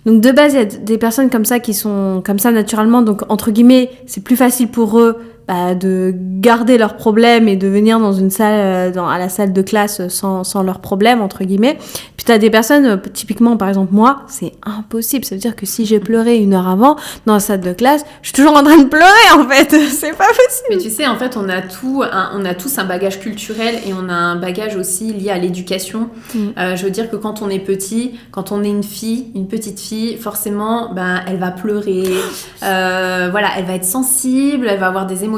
Donc de base, il y a des personnes comme ça qui sont comme ça naturellement, donc entre guillemets, c'est plus facile pour eux de garder leurs problèmes et de venir dans une salle, à la salle de classe sans leurs problèmes, entre guillemets. Puis t'as des personnes, typiquement par exemple moi, c'est impossible. Ça veut dire que si j'ai pleuré 1 heure avant dans la salle de classe, je suis toujours en train de pleurer en fait. C'est pas possible. Mais tu sais, en fait, on a tous un bagage culturel et on a un bagage aussi lié à l'éducation. Je veux dire que quand on est petit, quand on est une petite fille, forcément, elle va pleurer. Voilà, elle va être sensible, elle va avoir des émotions.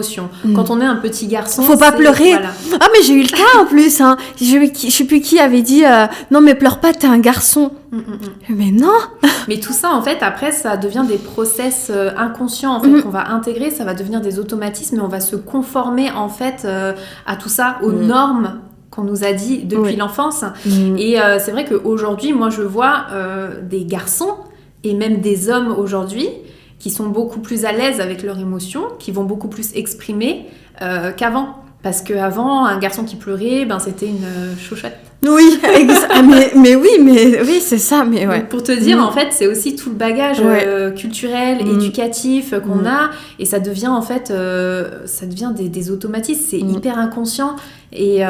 Quand on est un petit garçon, faut pas pleurer. Voilà. Ah mais j'ai eu le cas en plus. Hein. Je sais plus qui avait dit non mais pleure pas, t'es un garçon. Mais non. Mais tout ça en fait après ça devient des process inconscients en fait qu'on va intégrer, ça va devenir des automatismes et on va se conformer en fait à tout ça, aux normes qu'on nous a dit depuis l'enfance. Et c'est vrai qu'aujourd'hui moi je vois des garçons et même des hommes aujourd'hui qui sont beaucoup plus à l'aise avec leurs émotions, qui vont beaucoup plus exprimer qu'avant. Parce qu'avant, un garçon qui pleurait, c'était une chauchette. Oui, mais oui, c'est ça. Mais ouais. Donc, pour te dire, en fait, c'est aussi tout le bagage culturel, éducatif qu'on a, et ça devient en fait, des automatismes. C'est hyper inconscient, et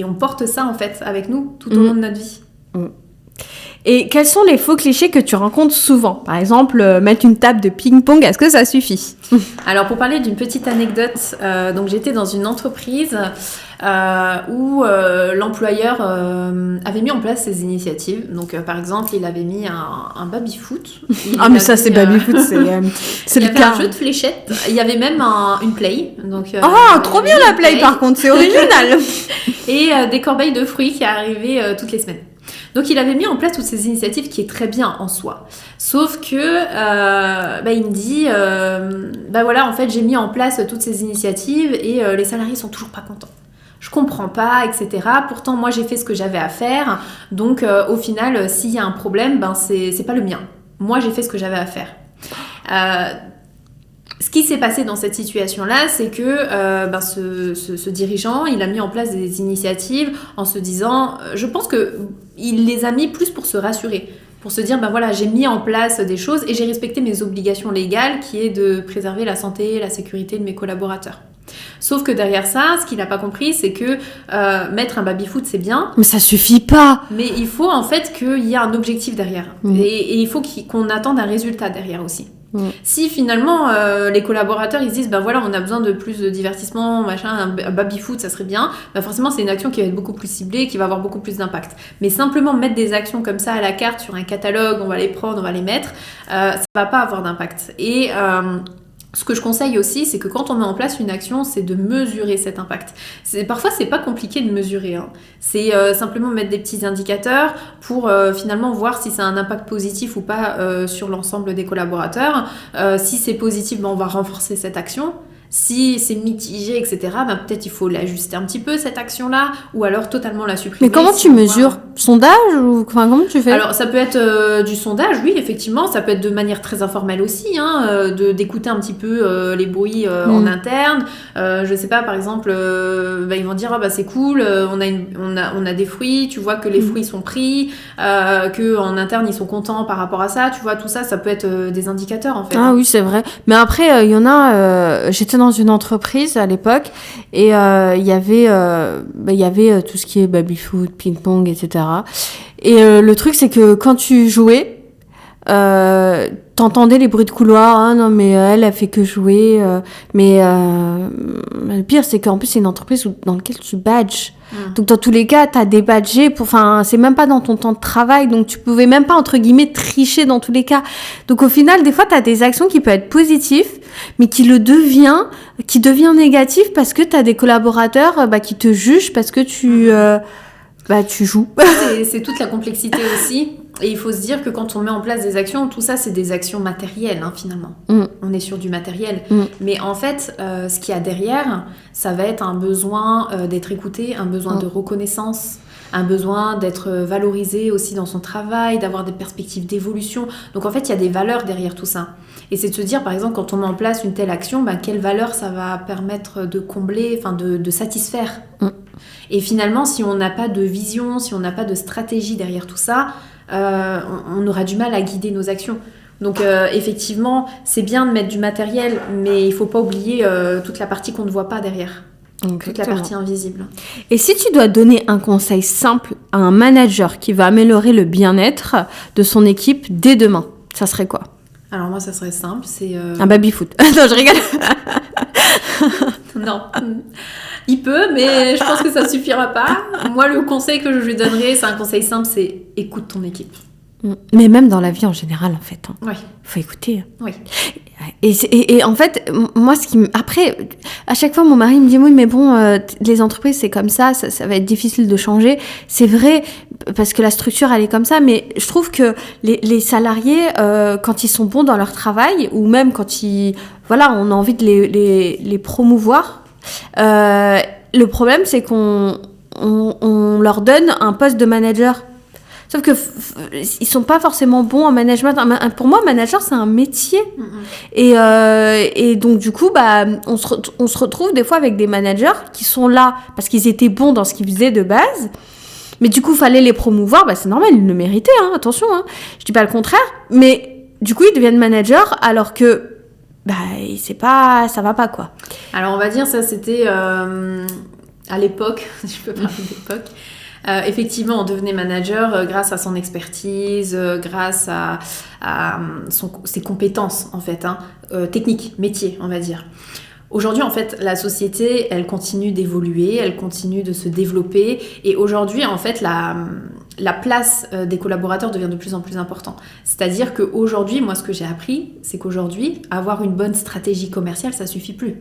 on porte ça en fait avec nous tout au long de notre vie. Et quels sont les faux clichés que tu rencontres souvent? Par exemple, mettre une table de ping-pong, est-ce que ça suffit? Alors, pour parler d'une petite anecdote, donc j'étais dans une entreprise où l'employeur avait mis en place ses initiatives. Donc, par exemple, il avait mis un baby-foot. Mais ça, c'est baby-foot, c'est le cas. Il y avait un jeu de fléchettes. Il y avait même une play. Donc, trop bien la play, par contre, c'est original. Et des corbeilles de fruits qui arrivaient toutes les semaines. Donc il avait mis en place toutes ces initiatives qui est très bien en soi. Sauf que il me dit voilà, en fait j'ai mis en place toutes ces initiatives et les salariés sont toujours pas contents. Je comprends pas, etc. Pourtant moi j'ai fait ce que j'avais à faire. Donc au final s'il y a un problème, c'est pas le mien. Moi j'ai fait ce que j'avais à faire. Ce qui s'est passé dans cette situation-là, c'est que ce dirigeant, il a mis en place des initiatives en se disant, je pense qu'il les a mis plus pour se rassurer, pour se dire, voilà, j'ai mis en place des choses et j'ai respecté mes obligations légales, qui est de préserver la santé et la sécurité de mes collaborateurs. Sauf que derrière ça, ce qu'il n'a pas compris, c'est que mettre un baby-foot, c'est bien. Mais ça suffit pas. Mais il faut en fait qu'il y ait un objectif derrière. Et il faut qu'on attende un résultat derrière aussi. Si finalement les collaborateurs ils se disent voilà, on a besoin de plus de divertissement, machin, un baby-foot ça serait bien, forcément c'est une action qui va être beaucoup plus ciblée, qui va avoir beaucoup plus d'impact. Mais simplement mettre des actions comme ça à la carte sur un catalogue, on va les prendre, on va les mettre, ça va pas avoir d'impact. Et ce que je conseille aussi, c'est que quand on met en place une action, c'est de mesurer cet impact. Parfois, c'est pas compliqué de mesurer. C'est simplement mettre des petits indicateurs pour finalement voir si c'est un impact positif ou pas sur l'ensemble des collaborateurs. Si c'est positif, on va renforcer cette action. Si c'est mitigé, etc., ben peut-être il faut l'ajuster un petit peu, cette action-là, ou alors totalement la supprimer. Mais comment tu mesures ? Sondage ou comment tu fais ? Alors, ça peut être du sondage, oui, effectivement. Ça peut être de manière très informelle aussi, hein, d'écouter un petit peu les bruits en interne. Je sais pas, par exemple, ils vont dire, c'est cool, on a des fruits, tu vois que les fruits sont pris, qu'en interne, ils sont contents par rapport à ça. Tu vois, tout ça, ça peut être des indicateurs, en fait. Ah oui, c'est vrai. Mais après, il y en a... j'étais dans une entreprise à l'époque et il y avait tout ce qui est baby-foot, ping-pong, etc. Et le truc, c'est que quand tu jouais, t'entendais les bruits de couloir. Ah non, mais elle fait que jouer. Mais le pire, c'est qu'en plus, c'est une entreprise dans laquelle tu badges. Donc, dans tous les cas, t'as des badgés. C'est même pas dans ton temps de travail. Donc, tu pouvais même pas, entre guillemets, tricher dans tous les cas. Donc, au final, des fois, t'as des actions qui peuvent être positives, mais qui devient négatif parce que t'as des collaborateurs qui te jugent parce que tu joues. C'est toute la complexité aussi. Et il faut se dire que quand on met en place des actions, tout ça, c'est des actions matérielles, hein, finalement. On est sur du matériel. Mais en fait, ce qu'il y a derrière, ça va être un besoin d'être écouté, un besoin de reconnaissance, un besoin d'être valorisé aussi dans son travail, d'avoir des perspectives d'évolution. Donc, en fait, il y a des valeurs derrière tout ça. Et c'est de se dire, par exemple, quand on met en place une telle action, quelle valeur ça va permettre de combler, de satisfaire. Et finalement, si on n'a pas de vision, si on n'a pas de stratégie derrière tout ça, on aura du mal à guider nos actions. Donc effectivement, c'est bien de mettre du matériel, mais il ne faut pas oublier toute la partie qu'on ne voit pas derrière. Toute la partie invisible. Et si tu dois donner un conseil simple à un manager qui va améliorer le bien-être de son équipe dès demain, ça serait quoi ? Alors moi, ça serait simple, c'est... Un baby-foot. Non, je rigole. Non. Il peut, mais je pense que ça suffira pas. Moi, le conseil que je lui donnerais, c'est un conseil simple, c'est écoute ton équipe. Mais même dans la vie en général, en fait. Oui. Faut écouter. Oui. Et en fait, moi, après, à chaque fois, mon mari me dit, oui, mais bon, les entreprises, c'est comme ça va être difficile de changer. C'est vrai, parce que la structure, elle est comme ça, mais je trouve que les salariés, quand ils sont bons dans leur travail, ou même quand on a envie de les promouvoir, le problème, c'est qu'on leur donne un poste de manager. Sauf que ils sont pas forcément bons en management. Pour moi, manager, c'est un métier. Et donc, du coup, on se retrouve des fois avec des managers qui sont là parce qu'ils étaient bons dans ce qu'ils faisaient de base. Mais du coup, il fallait les promouvoir. C'est normal, ils le méritaient, hein, attention. Hein. Je dis pas le contraire. Mais du coup, ils deviennent managers alors que ça va pas, quoi. Alors, on va dire, ça, c'était à l'époque, je peux parler d'époque. Effectivement, on devenait manager grâce à son expertise, grâce à ses compétences, en fait, techniques, métiers, on va dire. Aujourd'hui, en fait, la société, elle continue d'évoluer, elle continue de se développer. Et aujourd'hui, en fait, la place des collaborateurs devient de plus en plus importante. C'est-à-dire qu'aujourd'hui, moi, ce que j'ai appris, c'est qu'aujourd'hui, avoir une bonne stratégie commerciale, ça suffit plus.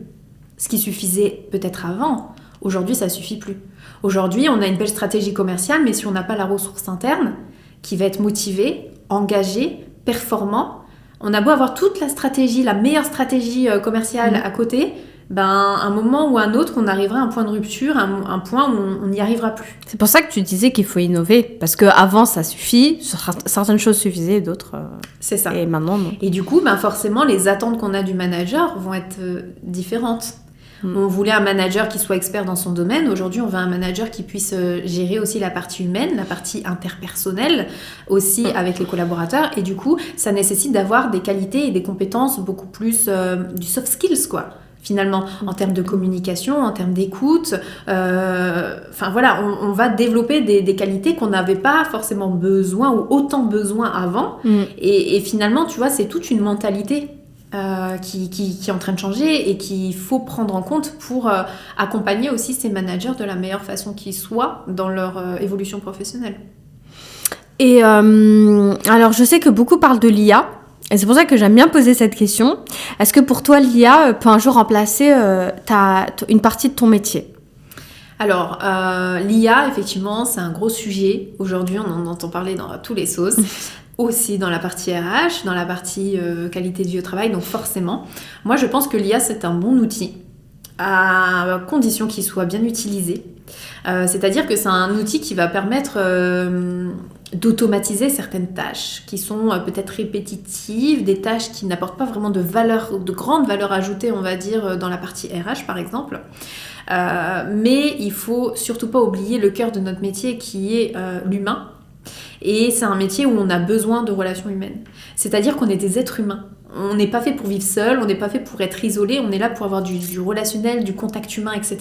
Ce qui suffisait peut-être avant, aujourd'hui, ça suffit plus. Aujourd'hui, on a une belle stratégie commerciale, mais si on n'a pas la ressource interne qui va être motivée, engagée, performant, on a beau avoir toute la stratégie, la meilleure stratégie commerciale à côté, un moment ou un autre, on arrivera à un point de rupture, un point où on n'y arrivera plus. C'est pour ça que tu disais qu'il faut innover, parce qu'avant, ça suffit, certaines choses suffisaient, d'autres... C'est ça. Et maintenant, non. Et du coup, forcément, les attentes qu'on a du manager vont être différentes. On voulait un manager qui soit expert dans son domaine. Aujourd'hui, on veut un manager qui puisse gérer aussi la partie humaine, la partie interpersonnelle, aussi avec les collaborateurs. Et du coup, ça nécessite d'avoir des qualités et des compétences beaucoup plus du soft skills, quoi. Finalement, en termes de communication, en termes d'écoute. On va développer des qualités qu'on n'avait pas forcément besoin ou autant besoin avant. Et finalement, tu vois, c'est toute une mentalité qui est en train de changer et qu'il faut prendre en compte pour accompagner aussi ces managers de la meilleure façon qu'ils soient dans leur évolution professionnelle. Et alors, je sais que beaucoup parlent de l'IA. Et c'est pour ça que j'aime bien poser cette question. Est-ce que pour toi, l'IA peut un jour remplacer une partie de ton métier ? Alors, l'IA, effectivement, c'est un gros sujet. Aujourd'hui, on en entend parler dans tous les sauces. aussi dans la partie RH, dans la partie qualité de vie au travail, donc forcément. Moi, je pense que l'IA, c'est un bon outil, à condition qu'il soit bien utilisé. C'est-à-dire que c'est un outil qui va permettre d'automatiser certaines tâches qui sont peut-être répétitives, des tâches qui n'apportent pas vraiment de grande valeur ajoutée, on va dire, dans la partie RH, par exemple. Mais il faut surtout pas oublier le cœur de notre métier qui est l'humain. Et c'est un métier où on a besoin de relations humaines. C'est-à-dire qu'on est des êtres humains. On n'est pas fait pour vivre seul, on n'est pas fait pour être isolé, on est là pour avoir du relationnel, du contact humain, etc.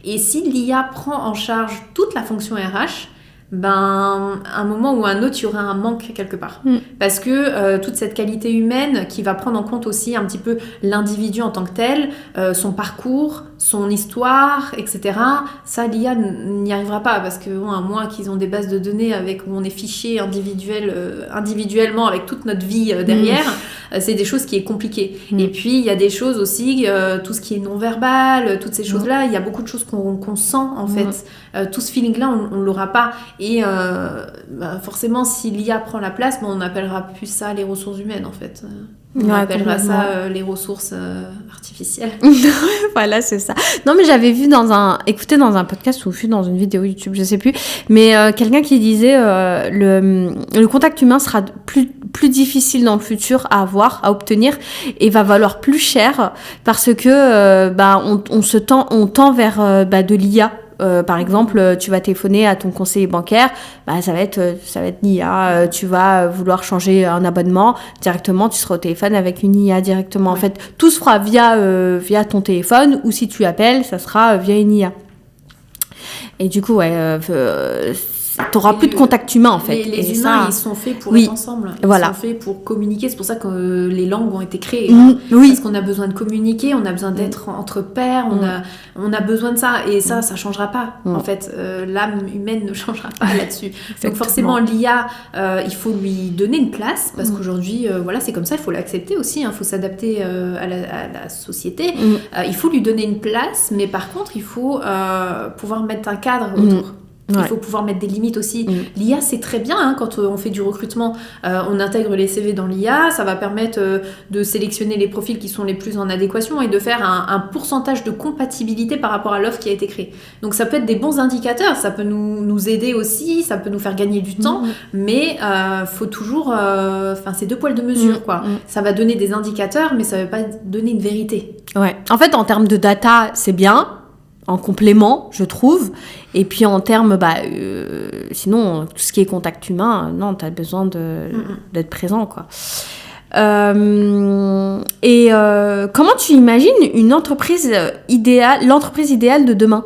Et si l'IA prend en charge toute la fonction RH, ben, à un moment ou à un autre, il y aura un manque quelque part. Parce que toute cette qualité humaine qui va prendre en compte aussi un petit peu l'individu en tant que tel, son parcours, son histoire, etc. Ça, l'IA n'y arrivera pas parce que, bon, à moins qu'ils ont des bases de données où on est fiché individuellement avec toute notre vie derrière, c'est des choses qui est compliquées. Et puis, il y a des choses aussi, tout ce qui est non-verbal, toutes ces choses-là, il y a beaucoup de choses qu'on sent, en fait. Tout ce feeling-là, on ne l'aura pas. Et forcément, si l'IA prend la place, on n'appellera plus ça les ressources humaines, en fait. On appellera ça les ressources artificielles. Voilà, c'est ça. Non, mais j'avais écouté dans un podcast ou vu dans une vidéo YouTube, je sais plus, mais quelqu'un qui disait le contact humain sera plus difficile dans le futur à obtenir, et va valoir plus cher parce que on tend vers de l'IA. Par exemple, tu vas téléphoner à ton conseiller bancaire, ça va être l'IA. Tu vas vouloir changer un abonnement, directement, tu seras au téléphone avec une IA directement. En fait, tout se fera via ton téléphone, ou si tu appelles, ça sera via une IA. Et du coup, t'auras plus de contact humain, en fait. Les humains, ils sont faits pour être ensemble. Ils sont faits pour communiquer. C'est pour ça que les langues ont été créées. Parce qu'on a besoin de communiquer, on a besoin d'être entre pairs, on a besoin de ça. Et ça changera pas. En fait, l'âme humaine ne changera pas là-dessus. Donc forcément, l'IA, il faut lui donner une place. Parce qu'aujourd'hui, c'est comme ça, il faut l'accepter aussi. Il faut s'adapter à la société. Il faut lui donner une place. Mais par contre, il faut pouvoir mettre un cadre autour. Il faut pouvoir mettre des limites aussi. L'IA, c'est très bien, quand on fait du recrutement, on intègre les CV dans l'IA, ça va permettre de sélectionner les profils qui sont les plus en adéquation et de faire un pourcentage de compatibilité par rapport à l'offre qui a été créée. Donc ça peut être des bons indicateurs, ça peut nous aider aussi, ça peut nous faire gagner du temps, mais faut toujours... c'est deux poils de mesure, quoi. Ça va donner des indicateurs, mais ça ne veut pas donner une vérité. Ouais. En fait, en termes de data, c'est bien, en complément, je trouve. Et puis en termes, sinon, tout ce qui est contact humain, non, tu as besoin d'être présent, quoi. Comment tu imagines l'entreprise idéale de demain ?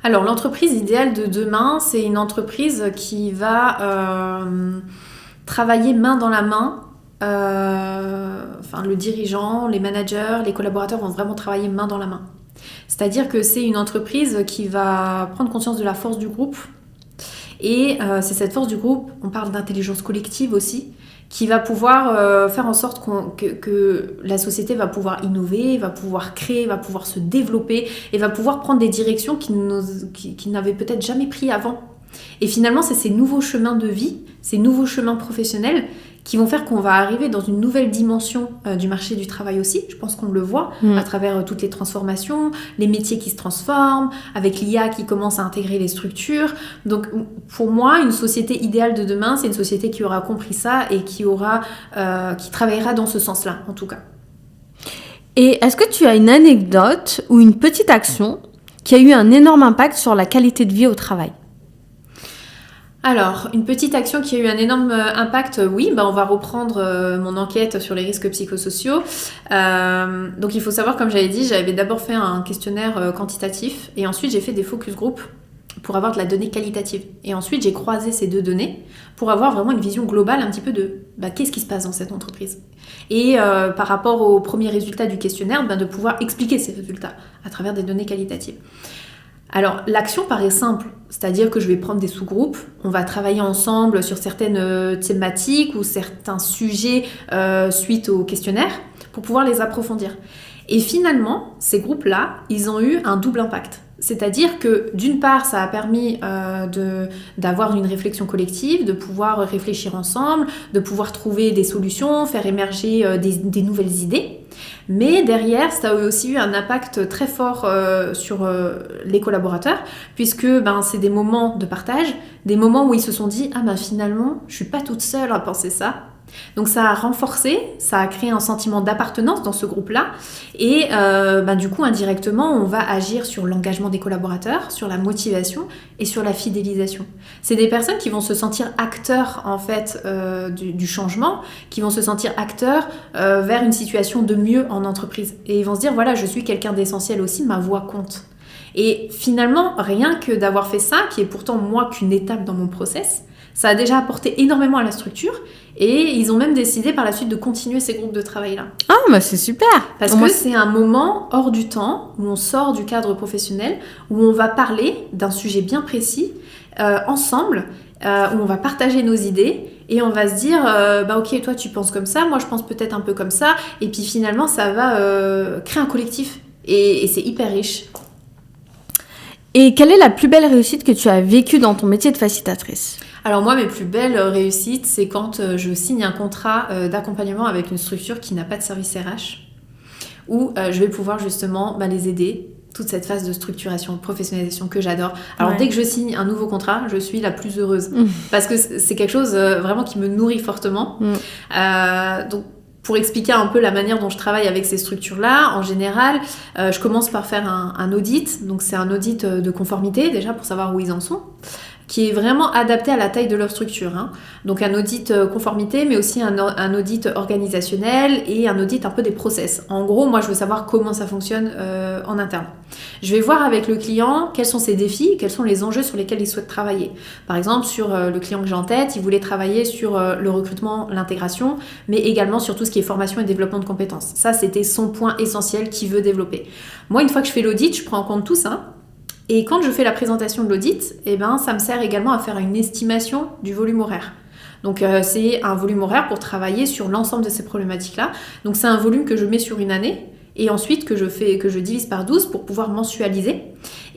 Alors, l'entreprise idéale de demain, c'est une entreprise qui va travailler main dans la main. Le dirigeant, les managers, les collaborateurs vont vraiment travailler main dans la main. C'est-à-dire que c'est une entreprise qui va prendre conscience de la force du groupe. Et c'est cette force du groupe, on parle d'intelligence collective aussi, qui va pouvoir faire en sorte que la société va pouvoir innover, va pouvoir créer, va pouvoir se développer et va pouvoir prendre des directions qui n'avaient peut-être jamais pris avant. Et finalement, c'est ces nouveaux chemins de vie, ces nouveaux chemins professionnels qui vont faire qu'on va arriver dans une nouvelle dimension du marché du travail aussi. Je pense qu'on le voit à travers toutes les transformations, les métiers qui se transforment, avec l'IA qui commence à intégrer les structures. Donc pour moi, une société idéale de demain, c'est une société qui aura compris ça et qui travaillera dans ce sens-là, en tout cas. Et est-ce que tu as une anecdote ou une petite action qui a eu un énorme impact sur la qualité de vie au travail ? Alors, une petite action qui a eu un énorme impact, oui, on va reprendre mon enquête sur les risques psychosociaux. Donc il faut savoir, comme j'avais dit, j'avais d'abord fait un questionnaire quantitatif et ensuite j'ai fait des focus group pour avoir de la donnée qualitative. Et ensuite j'ai croisé ces deux données pour avoir vraiment une vision globale un petit peu de qu'est-ce qui se passe dans cette entreprise. Et par rapport aux premiers résultats du questionnaire, de pouvoir expliquer ces résultats à travers des données qualitatives. Alors, l'action paraît simple, c'est-à-dire que je vais prendre des sous-groupes, on va travailler ensemble sur certaines thématiques ou certains sujets suite au questionnaire pour pouvoir les approfondir. Et finalement, ces groupes-là, ils ont eu un double impact. C'est-à-dire que d'une part, ça a permis d'avoir une réflexion collective, de pouvoir réfléchir ensemble, de pouvoir trouver des solutions, faire émerger des nouvelles idées. Mais derrière, ça a aussi eu un impact très fort sur les collaborateurs, puisque c'est des moments de partage, des moments où ils se sont dit « Ah finalement, je suis pas toute seule à penser ça ». Donc ça a renforcé, ça a créé un sentiment d'appartenance dans ce groupe-là et du coup indirectement on va agir sur l'engagement des collaborateurs, sur la motivation et sur la fidélisation. C'est des personnes qui vont se sentir acteurs en fait du changement, qui vont se sentir acteurs vers une situation de mieux en entreprise et ils vont se dire voilà je suis quelqu'un d'essentiel aussi, ma voix compte. Et finalement rien que d'avoir fait ça, qui est pourtant moi qu'une étape dans mon process, ça a déjà apporté énormément à la structure et ils ont même décidé par la suite de continuer ces groupes de travail-là. Ah, c'est super! Parce que c'est un moment hors du temps où on sort du cadre professionnel, où on va parler d'un sujet bien précis ensemble, où on va partager nos idées et on va se dire ok, toi tu penses comme ça, moi je pense peut-être un peu comme ça et puis finalement ça va créer un collectif et c'est hyper riche. Et quelle est la plus belle réussite que tu as vécue dans ton métier de facilitatrice ? Alors moi, mes plus belles réussites, c'est quand je signe un contrat d'accompagnement avec une structure qui n'a pas de service RH, où je vais pouvoir justement les aider, toute cette phase de structuration, de professionnalisation que j'adore. Alors dès que je signe un nouveau contrat, je suis la plus heureuse, parce que c'est quelque chose vraiment qui me nourrit fortement. Donc, pour expliquer un peu la manière dont je travaille avec ces structures-là, en général, je commence par faire un audit. Donc, c'est un audit de conformité, déjà, pour savoir où ils en sont, qui est vraiment adapté à la taille de leur structure. Donc, un audit conformité, mais aussi un audit organisationnel et un audit un peu des process. En gros, moi, je veux savoir comment ça fonctionne en interne. Je vais voir avec le client quels sont ses défis, quels sont les enjeux sur lesquels il souhaite travailler. Par exemple, sur le client que j'ai en tête, il voulait travailler sur le recrutement, l'intégration, mais également sur tout ce qui est formation et développement de compétences. Ça, c'était son point essentiel qu'il veut développer. Moi, une fois que je fais l'audit, je prends en compte tout ça. Et quand je fais la présentation de l'audit, ça me sert également à faire une estimation du volume horaire. Donc, c'est un volume horaire pour travailler sur l'ensemble de ces problématiques-là. Donc, c'est un volume que je mets sur une année et ensuite que je divise par 12 pour pouvoir mensualiser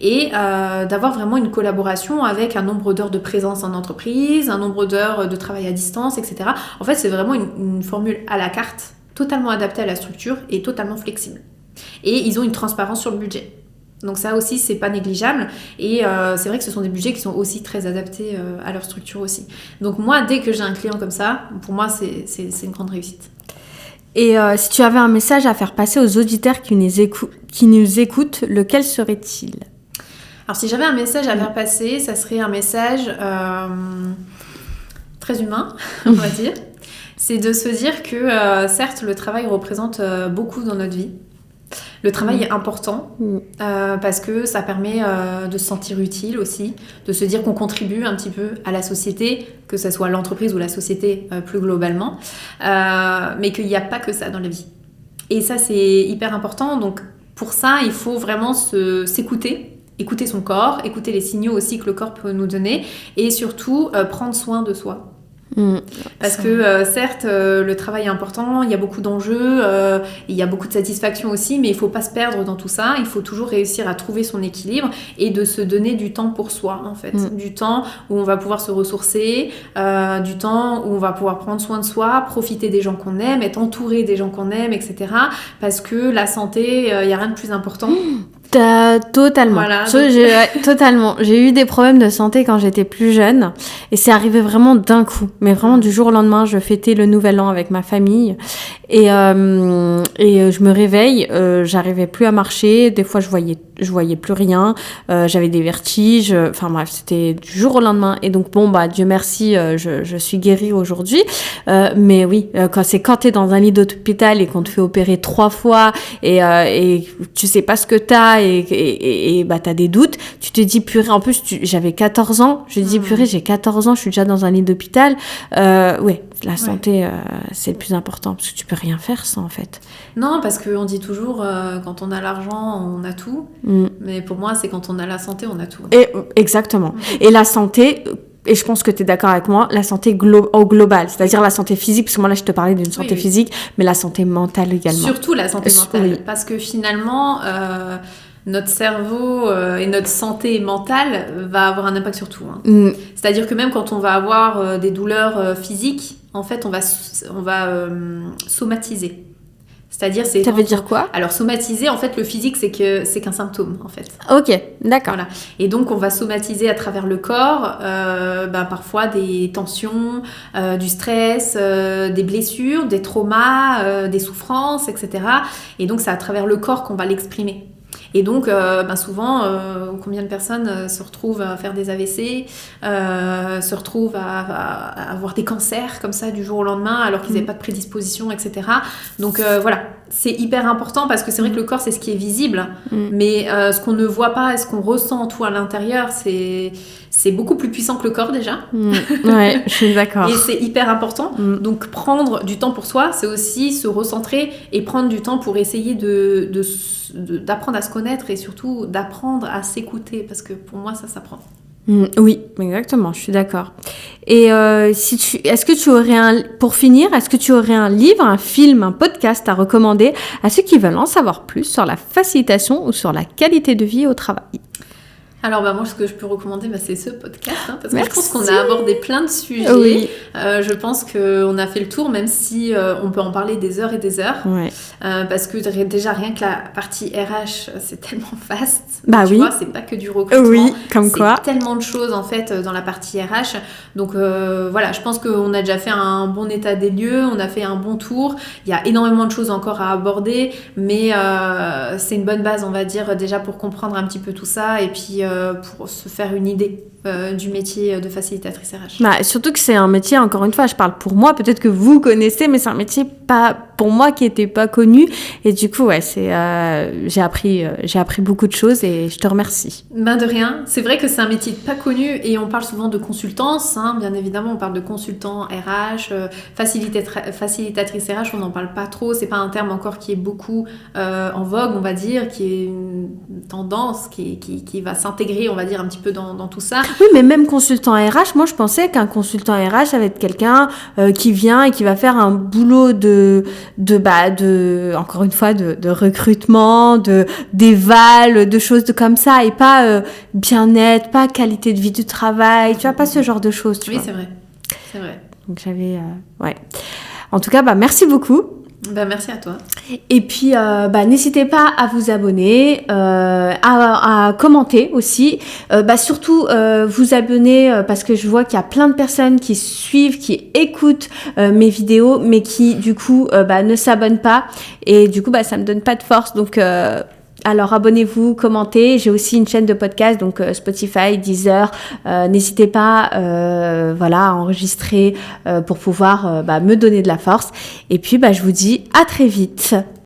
et d'avoir vraiment une collaboration avec un nombre d'heures de présence en entreprise, un nombre d'heures de travail à distance, etc. En fait, c'est vraiment une formule à la carte, totalement adaptée à la structure et totalement flexible. Et ils ont une transparence sur le budget. Donc ça aussi, c'est pas négligeable. Et c'est vrai que ce sont des budgets qui sont aussi très adaptés à leur structure aussi. Donc moi, dès que j'ai un client comme ça, pour moi, c'est une grande réussite. Et si tu avais un message à faire passer aux auditeurs qui nous écoutent, lequel serait-il ? Alors si j'avais un message à faire passer, ça serait un message très humain, on va dire. C'est de se dire que certes, le travail représente beaucoup dans notre vie. Le travail est important parce que ça permet de se sentir utile aussi, de se dire qu'on contribue un petit peu à la société, que ce soit l'entreprise ou la société plus globalement, mais qu'il n'y a pas que ça dans la vie. Et ça, c'est hyper important. Donc pour ça, il faut vraiment s'écouter, écouter son corps, écouter les signaux aussi que le corps peut nous donner et surtout prendre soin de soi. Parce que certes le travail est important, il y a beaucoup d'enjeux, il y a beaucoup de satisfaction aussi, mais il faut pas se perdre dans tout ça, il faut toujours réussir à trouver son équilibre et de se donner du temps pour soi en fait, du temps où on va pouvoir se ressourcer, du temps où on va pouvoir prendre soin de soi, profiter des gens qu'on aime, être entouré des gens qu'on aime, etc. Parce que la santé, il y a rien de plus important. Totalement. Voilà, totalement. J'ai eu des problèmes de santé quand j'étais plus jeune et c'est arrivé vraiment d'un coup. Mais vraiment du jour au lendemain, je fêtais le nouvel an avec ma famille et je me réveille, j'arrivais plus à marcher. Des fois, je voyais plus rien. J'avais des vertiges. Enfin bref, c'était du jour au lendemain. Et donc Dieu merci, je suis guérie aujourd'hui. Mais oui, quand t'es dans un lit d'hôpital et qu'on te fait opérer 3 fois et tu sais pas ce que t'as et t'as des doutes, tu te dis purée, en plus j'avais 14 ans, je me dis purée, j'ai 14 ans, je suis déjà dans un lit d'hôpital. La santé, c'est le plus important parce que tu peux rien faire sans en fait. Non, parce qu'on dit toujours quand on a l'argent, on a tout. Mais pour moi, c'est quand on a la santé, on a tout. Exactement. Et la santé, et je pense que tu es d'accord avec moi, la santé au global, c'est-à-dire la santé physique, parce que moi là je te parlais d'une santé physique, mais la santé mentale également. Surtout la santé mentale, parce que finalement, notre cerveau et notre santé mentale va avoir un impact sur tout. Hein. C'est-à-dire que même quand on va avoir des douleurs physiques, en fait, on va somatiser. C'est-à-dire, ça veut dire quoi ? Alors, somatiser, en fait, le physique, c'est qu'un symptôme, en fait. Ok, d'accord. Voilà. Et donc, on va somatiser à travers le corps, parfois des tensions, du stress, des blessures, des traumas, des souffrances, etc. Et donc, c'est à travers le corps qu'on va l'exprimer. Et donc, souvent, combien de personnes se retrouvent à faire des AVC, se retrouvent à avoir des cancers comme ça du jour au lendemain alors qu'ils n'avaient pas de prédisposition, etc. Donc voilà, c'est hyper important parce que c'est vrai que le corps, c'est ce qui est visible, mais ce qu'on ne voit pas et ce qu'on ressent tout à l'intérieur, c'est beaucoup plus puissant que le corps déjà. Ouais, je suis d'accord. Et c'est hyper important. Donc prendre du temps pour soi, c'est aussi se recentrer et prendre du temps pour essayer d'apprendre à se connaître et surtout d'apprendre à s'écouter parce que pour moi ça s'apprend. Oui, exactement, je suis d'accord. Et est-ce que tu aurais pour finir, est-ce que tu aurais un livre, un film, un podcast à recommander à ceux qui veulent en savoir plus sur la facilitation ou sur la qualité de vie au travail ? Alors moi ce que je peux recommander c'est ce podcast parce que Merci. je pense qu'on a abordé plein de sujets. Oui. Je pense qu'on a fait le tour même si on peut en parler des heures et des heures. Ouais. Parce que déjà rien que la partie RH c'est tellement vaste. Tu vois, c'est pas que du recrutement. Oui, comme quoi. C'est tellement de choses en fait dans la partie RH. Donc voilà, je pense qu'on a déjà fait un bon état des lieux, on a fait un bon tour. Il y a énormément de choses encore à aborder, mais c'est une bonne base on va dire déjà pour comprendre un petit peu tout ça et puis pour se faire une idée du métier de facilitatrice RH. Surtout que c'est un métier, encore une fois, je parle pour moi, peut-être que vous connaissez, mais c'est un métier pas pour moi qui n'était pas connu. Et du coup, j'ai appris beaucoup de choses et je te remercie. De rien. C'est vrai que c'est un métier pas connu et on parle souvent de consultance. Bien évidemment, on parle de consultant RH, facilitatrice RH, on n'en parle pas trop. C'est pas un terme encore qui est beaucoup en vogue, on va dire, qui est une tendance qui va s'intégrer, on va dire, un petit peu dans tout ça. Oui, mais même consultant RH, moi je pensais qu'un consultant RH, ça va être quelqu'un qui vient et qui va faire un boulot encore une fois, de recrutement, d'éval, de choses comme ça, et pas bien-être, pas qualité de vie du travail, tu vois, pas ce genre de choses. Oui, c'est vrai. Donc j'avais... ouais. En tout cas, merci beaucoup. Merci à toi. Et puis, n'hésitez pas à vous abonner, à commenter aussi. Surtout, vous abonner parce que je vois qu'il y a plein de personnes qui suivent, qui écoutent mes vidéos, mais qui, du coup, ne s'abonnent pas. Et du coup, ça me donne pas de force. Donc, alors, abonnez-vous, commentez. J'ai aussi une chaîne de podcast, donc Spotify, Deezer. N'hésitez pas à enregistrer pour pouvoir me donner de la force. Et puis, je vous dis à très vite.